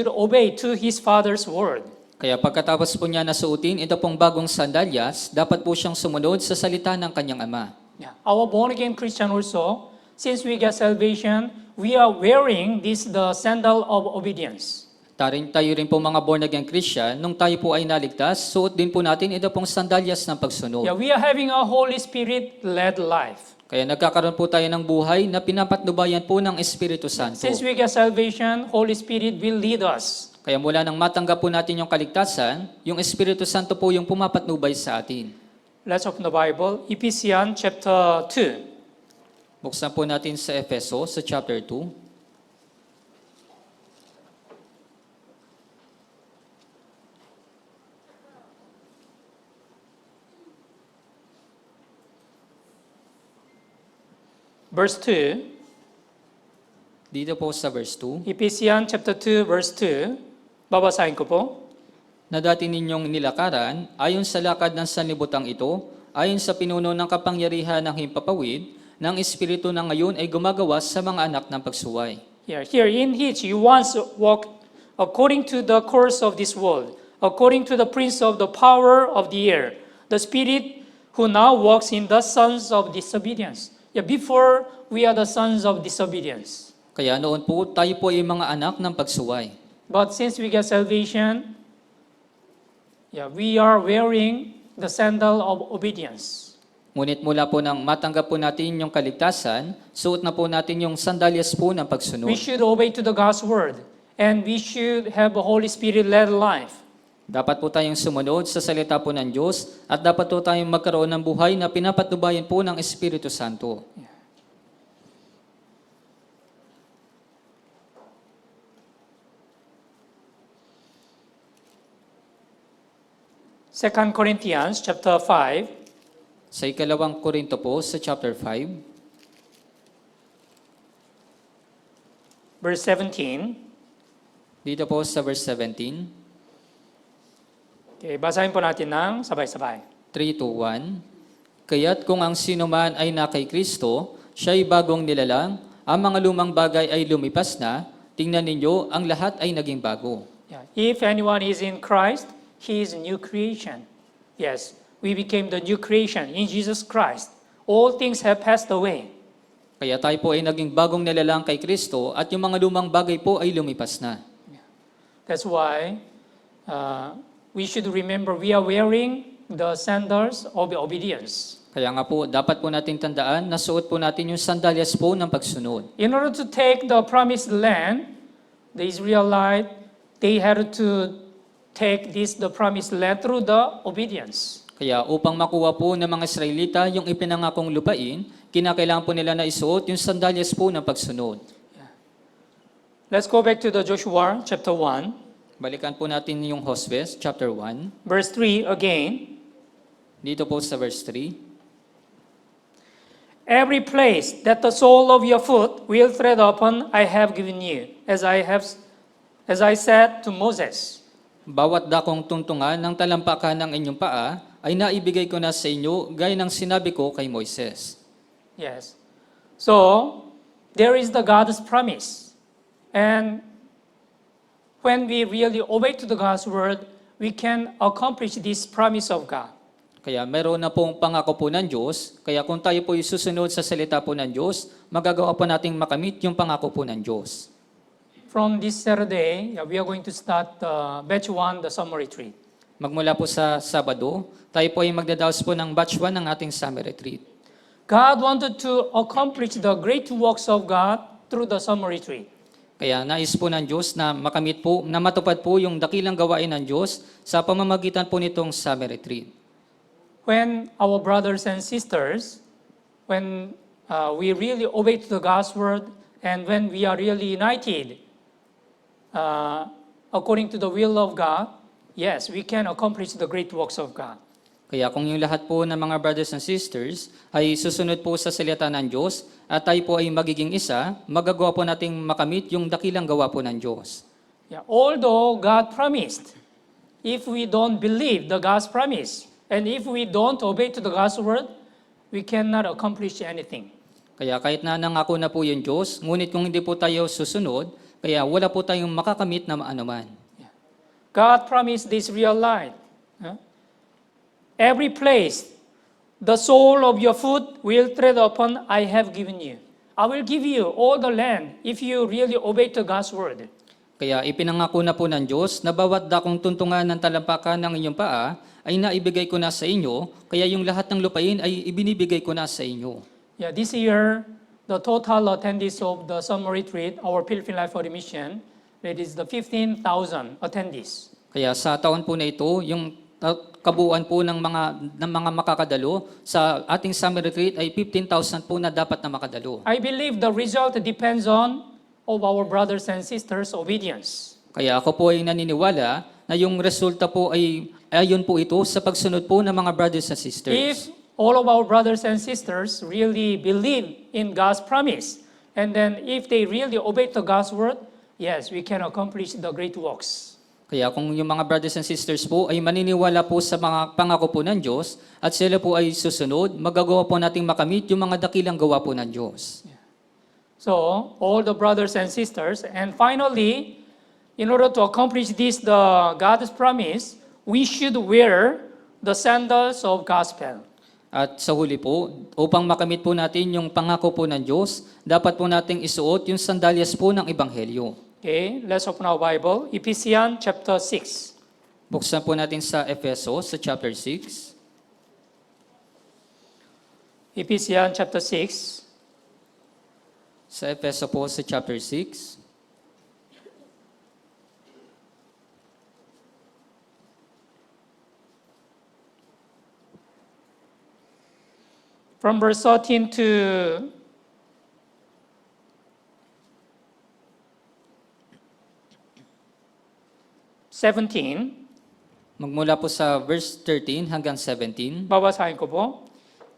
obey to his father's word. Kaya pagkatapos po niya nasuotin, ito pong bagong sandalyas, dapat po siyang sumunod sa salita ng kanyang ama. Yeah. Our born-again Christian also, since we get salvation, we are wearing the sandal of obedience. Tayo rin po mga born-again Christian, nung tayo po ay naligtas, suot din po natin ito pong sandalyas ng pagsunod. Yeah, we are having a Holy Spirit-led life. Kaya nagkakaroon po tayo ng buhay na pinapatnubayan po ng Espiritu Santo. Since we get salvation, Holy Spirit will lead us. Kaya mula nang matanggap po natin yung kaligtasan, yung Espiritu Santo po yung pumapatnubay sa atin. Let's open the Bible, Ephesians chapter 2. Buksan po natin sa Efeso, sa chapter 2. Verse 2, Dito po sa verse 2, Ephesians chapter 2, verse 2, babasahin ko po. na dati ninyong nilakaran, ayon sa lakad ng sanlibutan ito, ayon sa pinuno ng kapangyarihan ng himpapawid, ng Espiritu na ngayon ay gumagawa sa mga anak ng pagsuway. Here in which you once walked according to the course of this world, according to the prince of the power of the air, the spirit who now walks in the sons of disobedience. Yeah, before we are the sons of disobedience. Kaya noon po, tayo po ay mga anak ng pagsuway. But since we get salvation, we are wearing the sandal of obedience. Ngunit mula po nang matanggap po natin yung kaligtasan, suot na po natin yung sandalyas po ng pagsunod. We should obey to the God's word, and we should have a Holy Spirit-led life. Dapat po tayong sumunod sa salita po ng Diyos at dapat po tayong magkaroon ng buhay na pinapatnubayan po ng Espiritu Santo. 2 Corinthians chapter 5, Sa ikalawang Korinto po, sa chapter 5, verse 17. dito po sa verse 17, Okay, basahin po natin ng sabay-sabay. 3-1, Kaya't kung ang sinuman ay na kay Kristo, siya'y bagong nilalang, ang mga lumang bagay ay lumipas na, tingnan ninyo, ang lahat ay naging bago. Yeah. If anyone is in Christ, he is a new creation. Yes, we became the new creation in Jesus Christ. All things have passed away. Kaya tayo po ay naging bagong nilalang kay Kristo at yung mga lumang bagay po ay lumipas na. That's why we should remember we are wearing the sandals of obedience. Kaya nga po, dapat po natin tandaan na suot po natin yung sandalyas po ng pagsunod. In order to take the promised land, the Israelites, they had to take the promised land through the obedience. Kaya upang makuha po ng mga Israelita yung ipinangakong lupain, kinakailangan po nila na isuot yung sandalyas po ng pagsunod. Let's go back to the Joshua chapter 1, Balikan po natin yung Josue, chapter 1. verse 3 again. Dito po sa verse 3. Every place that the sole of your foot will tread upon, I have given you, as I said to Moses. Bawat dakong tuntungan ng talampakan ng inyong paa ay naibigay ko na sa inyo gaya ng sinabi ko kay Moises. Yes. So, there is the God's promise. And when we really obey to the God's word, we can accomplish this promise of God. Kaya meron na pong pangako po ng Diyos, kaya kung tayo po susunod sa salita po ng Diyos, magagawa po nating makamit yung pangako po ng Diyos. From this Saturday, we are going to start batch 1, the summer retreat. Magmula po sa Sabado, tayo po ay magdadaos po ng batch 1 ng ating summer retreat. God wanted to accomplish the great works of God through the summer retreat. Kaya nais po ng Diyos na makamit po, na matupad po yung dakilang gawain ng Diyos sa pamamagitan po nitong summer retreat. When our brothers and sisters, when we really obey to the God's word, and when we are really united according to the will of God, yes, we can accomplish the great works of God. Kaya kung yung lahat po ng mga brothers and sisters ay susunod po sa salita ng Diyos at tayo po ay magiging isa, magagawa po nating makamit yung dakilang gawa po ng Diyos. Yeah, although God promised, if we don't believe the God's promise, and if we don't obey to the God's word, we cannot accomplish anything. Kaya kahit na nangako na po yung Diyos, ngunit kung hindi po tayo susunod, kaya wala po tayong makakamit na maanuman. God promised this real life. Every place the sole of your foot will tread upon, I have given you. I will give you all the land if you really obey to God's word. Kaya ipinangako na po ng Diyos na bawat dakong tuntungan ng talampakan ng inyong paa ay naibigay ko na sa inyo, kaya yung lahat ng lupain ay ibinibigay ko na sa inyo. Yeah, this year, the total attendees of the summer retreat, our Philippine Life for the Mission, it is the 15,000 attendees. Kaya sa taon po na ito, yung kabuuan po ng mga makakadalo sa ating summer retreat ay 15,000 po na dapat na makadalo. I believe the result depends on of our brothers and sisters' obedience. Kaya ako po ay naniniwala na yung resulta po ay ayon po ito sa pagsunod po ng mga brothers and sisters. If all of our brothers and sisters really believe in God's promise, and then if they really obey to God's word, yes, we can accomplish the great works. Kaya kung yung mga brothers and sisters po ay maniniwala po sa mga pangako po ng Diyos at sila po ay susunod, magagawa po nating makamit yung mga dakilang gawa po ng Diyos. So, all the brothers and sisters, and finally, in order to accomplish this, the God's promise, we should wear the sandals of gospel. At sa huli po, upang makamit po natin yung pangako po ng Diyos, dapat po nating isuot yung sandalyas po ng Ebanghelyo. Okay, let's open our Bible. Ephesians chapter 6. Buksan po natin sa Efeso, sa chapter 6. Ephesians chapter 6. Sa Efeso po, sa chapter 6. From verse 13 to 17, Magmula po sa verse 13 hanggang 17. babasahin ko po.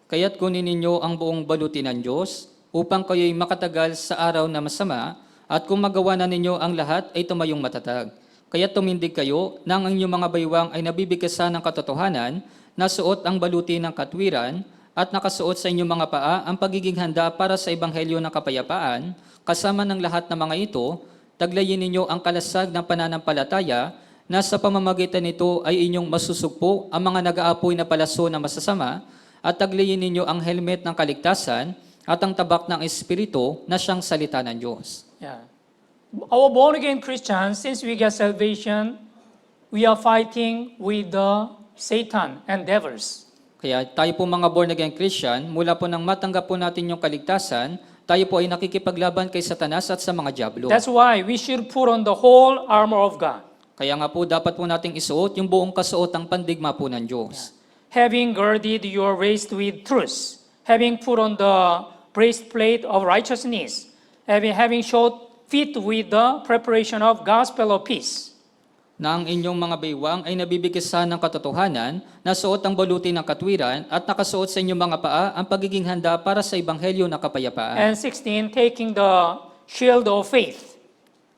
Kaya't kunin ninyo ang buong baluti ng Diyos upang kayo'y makatagal sa araw na masama at kung magawa na ninyo ang lahat ay tumayong matatag. Kaya't tumindig kayo nang ang inyong mga baywang ay nabibigkasan ng katotohanan, nasuot ang baluti ng katwiran at nakasuot sa inyong mga paa ang pagiging handa para sa ebanghelyo ng kapayapaan. Kasama ng lahat ng mga ito, taglayin ninyo ang kalasag ng pananampalataya na sa pamamagitan nito ay inyong masusugpo ang mga nag-aapoy na palaso na masasama at taglayin ninyo ang helmet ng kaligtasan at ang tabak ng Espiritu na siyang salita ng Diyos. Yeah. Our born-again Christians, since we get salvation, we are fighting with the Satan and devils. Kaya tayo po mga born-again Christian, mula po nang matanggap po natin yung kaligtasan, tayo po ay nakikipaglaban kay Satanas at sa mga diablo. That's why we should put on the whole armor of God. Kaya nga po dapat po nating isuot yung buong kasuotang pandigma po ng Diyos. Having girded your waist with truth, having put on the breastplate of righteousness, having shod feet with the preparation of gospel of peace. Na ang inyong mga baywang ay nabibigkasan ng katotohanan, nasuot ang baluti ng katwiran, at nakasuot sa inyong mga paa ang pagiging handa para sa ebanghelyo ng kapayapaan. And 16, taking the shield of faith.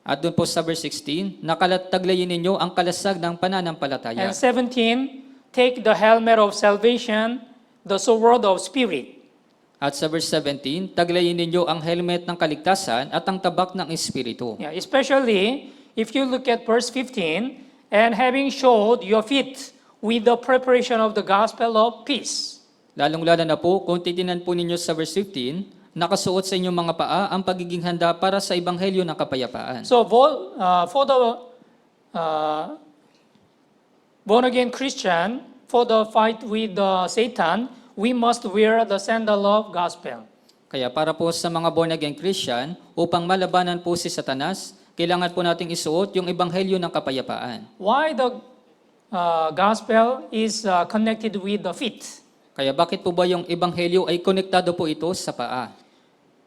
At doon po sa verse 16, nakalataglayin ninyo ang kalasag ng pananampalataya. And 17, take the helmet of salvation, the sword of spirit. At sa verse 17, taglayin ninyo ang helmet ng kaligtasan at ang tabak ng Espiritu. Yeah, especially if you look at verse 15, and having shod your feet with the preparation of the gospel of peace. Lalong-lalo na po, kung titinan po ninyo sa verse 15, nakasuot sa inyong mga paa ang pagiging handa para sa ebanghelyo ng kapayapaan. So for the born-again Christian, for the fight with Satan, we must wear the sandal of gospel. Kaya para po sa mga born-again Christian, upang malabanan po si Satanas, kailangan po nating isuot yung ebanghelyo ng kapayapaan. Why the gospel is connected with the feet? Kaya bakit po ba yung ebanghelyo ay konektado po ito sa paa?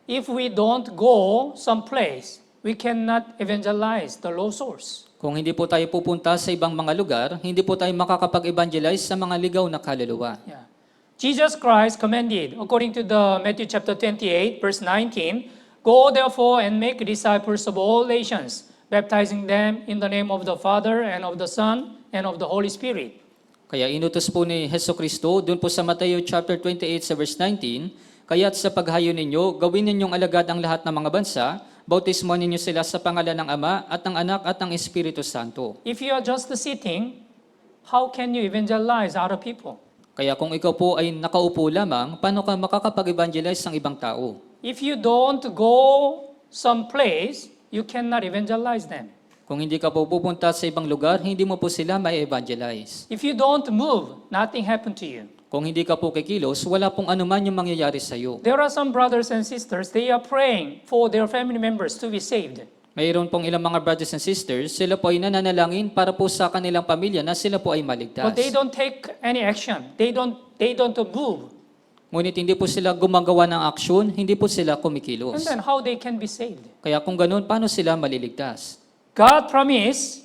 If we don't go someplace, we cannot evangelize the lost souls. Kung hindi po tayo pupunta sa ibang mga lugar, hindi po tayo makakapag-evangelize sa mga ligaw na kaluluwa. Yeah. Jesus Christ commanded, according to the Matthew chapter 28, verse 19, go therefore and make disciples of all nations, baptizing them in the name of the Father and of the Son and of the Holy Spirit. Kaya inutos po ni Hesukristo doon po sa Mateo chapter 28 sa verse 19, kaya't sa paghayo ninyo, gawin ninyong alagad ang lahat ng mga bansa, bautismo ninyo sila sa pangalan ng Ama at ng Anak at ng Espiritu Santo. If you are just sitting, how can you evangelize other people? Kaya kung ikaw po ay nakaupo lamang, paano ka makakapag-evangelize ng ibang tao? If you don't go someplace, you cannot evangelize them. Kung hindi ka po pupunta sa ibang lugar, hindi mo po sila may evangelize. If you don't move, nothing happened to you. Kung hindi ka po kikilos, wala pong anuman yung mangyayari sa iyo. There are some brothers and sisters, they are praying for their family members to be saved. Mayroon pong ilang mga brothers and sisters, sila po ay nananalangin para po sa kanilang pamilya na sila po ay maligtas. But they don't take any action. They don't move. Ngunit hindi po sila gumagawa ng aksyon, hindi po sila And kumikilos. then how they can be saved? Kaya kung ganun, paano sila maliligtas? God promised,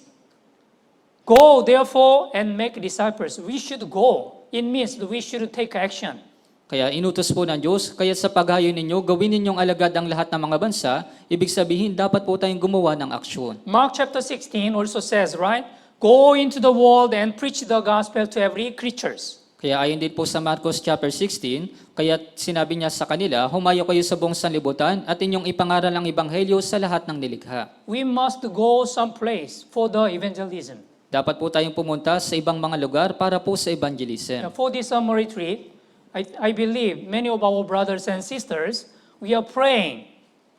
go therefore and make disciples. We should go. It means that we should take action. Kaya inutos po ng Diyos, kaya sa paghayo ninyo, gawin ninyong alagad ang lahat ng mga bansa, ibig sabihin, dapat po tayong gumawa ng aksyon. Mark chapter 16 also says, right? Go into the world and preach the gospel to every creature. Kaya ayon din po sa Marcos chapter 16, kaya sinabi niya sa kanila, humayo kayo sa buong sanlibutan at inyong ipangaral ang ebanghelyo sa lahat ng nilikha. We must go someplace for the evangelism. Dapat po tayong pumunta sa ibang mga lugar para po sa evangelism. For this summer retreat, I believe many of our brothers and sisters, we are praying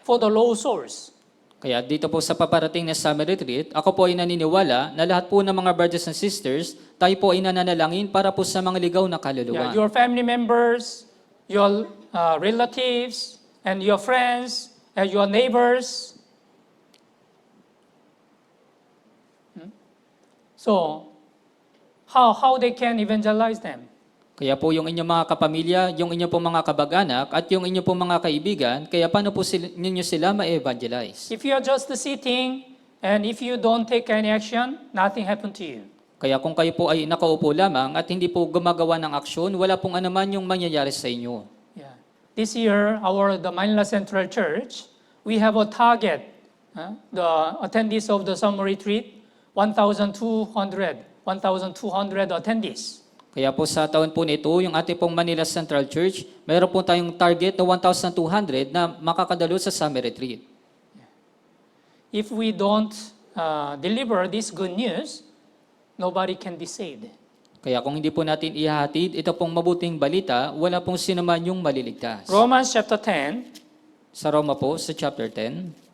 for the lost souls. Kaya dito po sa paparating na summer retreat, ako po ay naniniwala na lahat po ng mga brothers and sisters, tayo po ay nananalangin para po sa mga ligaw na kaluluwa. Your family members, your relatives, and your friends, and your neighbors. So, how they can evangelize them? Kaya po yung inyong mga kapamilya, yung inyong po mga kabag-anak, at yung inyong po mga kaibigan, kaya paano po ninyo sila ma-evangelize? If you are just sitting and if you don't take any action, nothing happened to you. Kaya kung kayo po ay nakaupo lamang at hindi po gumagawa ng aksyon, wala pong anuman yung mangyayari sa inyo. Yeah. This year, the Manila Central Church, we have a target. The attendees of the summer retreat, 1,200 attendees. Kaya po sa taon po nito, yung ating pong Manila Central Church, mayroon po tayong target na 1,200 na makakadalo sa summer retreat. If we don't deliver this good news, nobody can be saved. Kaya kung hindi po natin ihahatid ito pong mabuting balita, wala pong sinuman yung maliligtas. Romans chapter 10, Sa Roma po, sa chapter 10,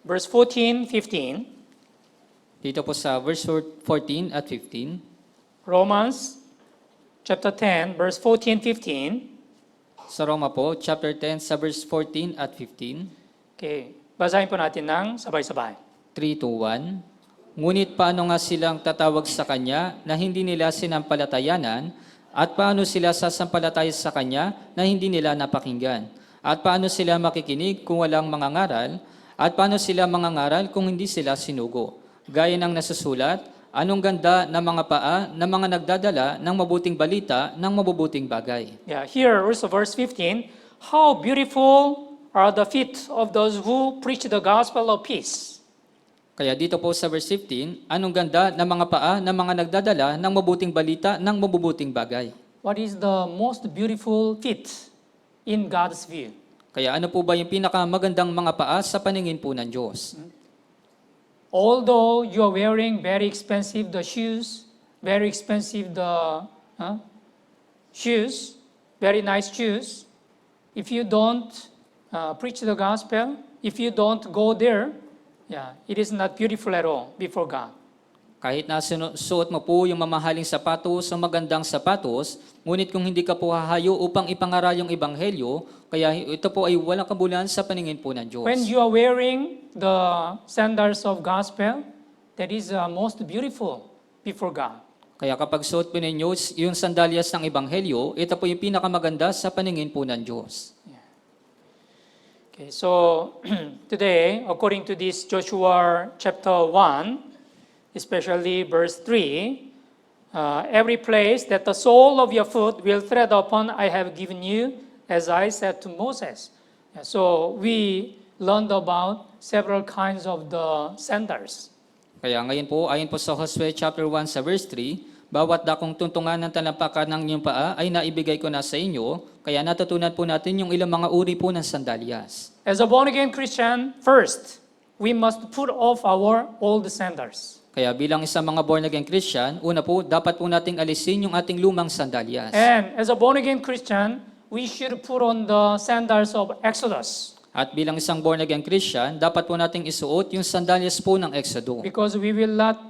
verse 14, 15. dito po sa verse 14 at 15, Romans chapter 10, verse 14, 15. sa Roma po, chapter 10, sa verse 14 at 15, Okay, basahin po natin ng sabay-sabay. 3 to 1. Ngunit paano nga silang tatawag sa Kanya na hindi nila sinampalatayanan, at paano sila sasampalataya sa Kanya na hindi nila napakinggan? At paano sila makikinig kung walang mangangaral? At paano sila mangangaral kung hindi sila sinugo? Gaya ng nasusulat, anong ganda ng mga paa ng mga nagdadala ng mabuting balita ng mabubuting bagay. Yeah, here also verse 15. How beautiful are the feet of those who preach the gospel of peace. Kaya dito po sa verse 15, anong ganda ng mga paa ng mga nagdadala ng mabuting balita ng mabubuting bagay. What is the most beautiful feet in God's view? Kaya ano po ba yung pinakamagandang mga paa sa paningin po ng Diyos? Although you are wearing very expensive the shoes, very expensive the shoes, very nice shoes, if you don't preach the gospel, if you don't go there, it is not beautiful at all before God. Kahit na suot mo po yung mamahaling sapatos o magandang sapatos, ngunit kung hindi ka po hahayo upang ipangaral yung ebanghelyo, kaya ito po ay walang kabulan sa paningin po ng Diyos. When you are wearing the sandals of gospel, that is most beautiful before God. Kaya kapag suot po ninyo yung sandalyas ng ebanghelyo, ito po yung pinakamaganda sa paningin po ng Diyos. Okay, so today, according to this Joshua chapter 1, especially verse 3, every place that the sole of your foot will tread upon, I have given you, as I said to Moses. So we learned about several kinds of the sandals. Kaya ngayon po, ayon po sa Hosea chapter 1 sa verse 3, bawat dakong tuntungan ng talampakan ng inyong paa ay naibigay ko na sa inyo, kaya natutunan po natin yung ilang mga uri po ng sandalyas. As a born-again Christian, first, we must put off our old sandals. Kaya bilang isang mga born-again Christian, una po, dapat po nating alisin yung ating lumang sandalyas. And as a born-again Christian, we should put on the sandals of Exodus. At bilang isang born-again Christian, dapat po nating isuot yung sandalyas po ng Exodo. Because we will not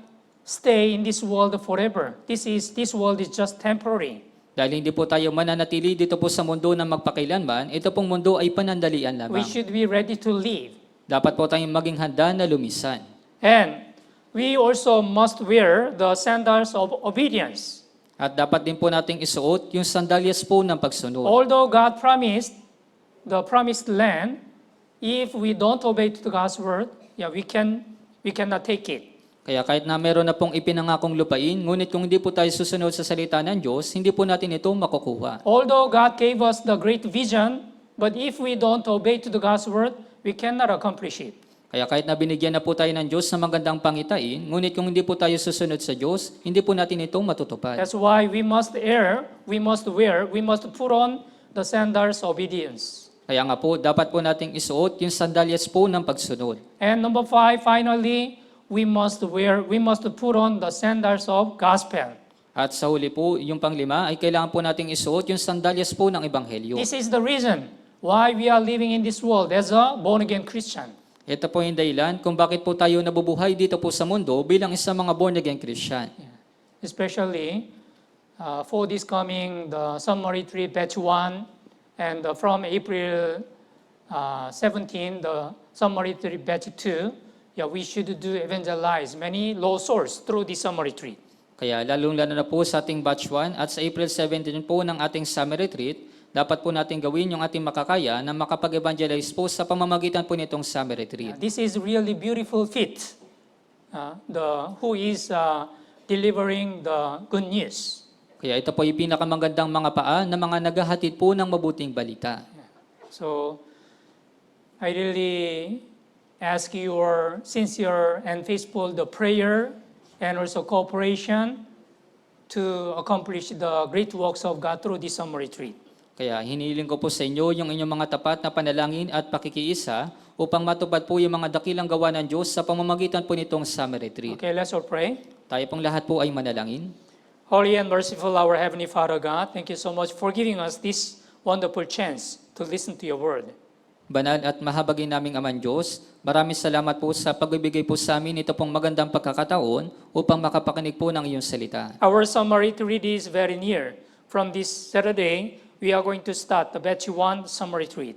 stay in this world forever. This world is just temporary. Dahil hindi po tayo mananatili dito po sa mundo na magpakailanman, ito pong mundo ay panandalian We lamang. should be ready to live. Dapat po tayong maging handa na lumisan. And we also must wear the sandals of obedience. At dapat din po nating isuot yung sandalyas po ng pagsunod. Although God promised the promised land, if we don't obey to God's word, we cannot take it. Kaya kahit na meron na pong ipinangakong lupain, ngunit kung hindi po tayo susunod sa salita ng Diyos, hindi po natin ito makukuha. Although God gave us the great vision But if we don't obey to the God's word, we cannot accomplish it. Kaya kahit na binigyan na po tayo ng Diyos ng magandang pangitain, ngunit kung hindi po tayo susunod sa Diyos, hindi po natin ito matutupad. That's why we must put on the sandals of obedience. Kaya nga po, dapat po nating isuot yung sandalyas po ng pagsunod. And number 5, finally, we must put on the sandals of gospel. At sa huli po, yung panglima ay kailangan po nating isuot yung sandalyas po ng Ebanghelyo. This is the reason why we are living in this world as a born-again Christian. Ito po yung dahilan kung bakit po tayo nabubuhay dito po sa mundo bilang isang mga born-again Christian. Especially for this coming the summer retreat batch 1 and from April 17 the summer retreat batch 2, we should evangelize many lost souls through this summer retreat. Kaya lalong-lalo na po sa ating batch 1 at sa April 17 po ng ating summer retreat, dapat po natin gawin yung ating makakaya na makapag-evangelize po sa pamamagitan po nitong summer retreat. This is really beautiful feat. Who is delivering the good news. Kaya ito po yung pinakamagandang mga paa na mga naghahatid po ng mabuting balita. So, I really ask your sincere and faithful the prayer and also cooperation to accomplish the great works of God through this summer retreat. Kaya hinihiling ko po sa inyo yung inyong mga tapat na panalangin at pakikiisa upang matupad po yung mga dakilang gawa ng Diyos sa pamamagitan po nitong summer retreat. Okay, let's all pray. Tayo pong lahat po ay manalangin. Holy and merciful our Heavenly Father God, thank you so much for giving us this wonderful chance to listen to your word. Banal at mahabagin naming Amang Diyos, maraming salamat po sa pagbibigay po sa amin ito pong magandang pagkakataon upang makapakinig po ng iyong salita. Our summer retreat is very near. From this Saturday, we are going to start the batch 1 summer retreat.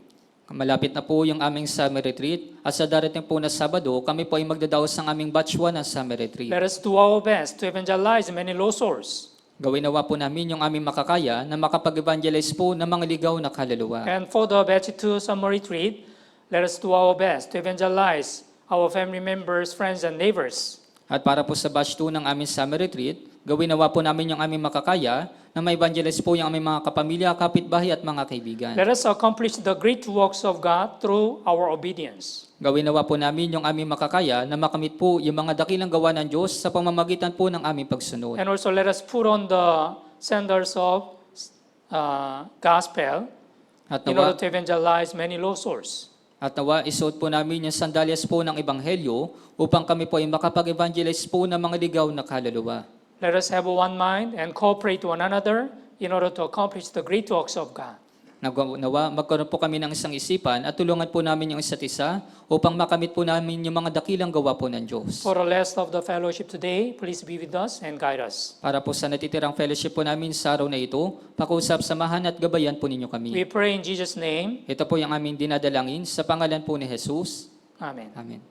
Malapit na po yung aming summer retreat at sa darating po na Sabado, kami po ay magdadaos ng aming batch 1 ng summer retreat. Let us do our best to evangelize many lost souls. Gawin nawa po namin yung aming makakaya na makapag-evangelize po ng mga ligaw na kaluluwa. And for the batch 2 summer retreat, let us do our best to evangelize our family members, friends, and neighbors. At para po sa batch 2 ng aming summer retreat, gawin nawa po namin yung aming makakaya na ma-evangelize po yung aming mga kapamilya, kapitbahay at mga kaibigan. Let us accomplish the great works of God through our obedience. Gawin nawa po namin yung aming makakaya na makamit po yung mga dakilang gawa ng Diyos sa pamamagitan po ng aming pagsunod. And also let us put on the sandals of gospel At in order to evangelize many lost souls. nawa isuot po namin yung sandalyas po ng Ebanghelyo upang kami po ay makapag-evangelize po ng mga ligaw na kaluluwa. Let us have one mind and cooperate to one another in order to accomplish the great works of God. Nawa magkaroon po kami ng isang isipan at tulungan po namin yung isa't isa upang makamit po namin yung mga dakilang gawa po ng Diyos. For the rest of the fellowship today, please be with us and guide us. Para po sa natitirang fellowship po namin sa araw na ito, pakiusap, samahan at gabayan po ninyo kami. We pray in Jesus' name. Ito po yung aming dinadalangin sa pangalan po ni Jesus. Amen. Amen.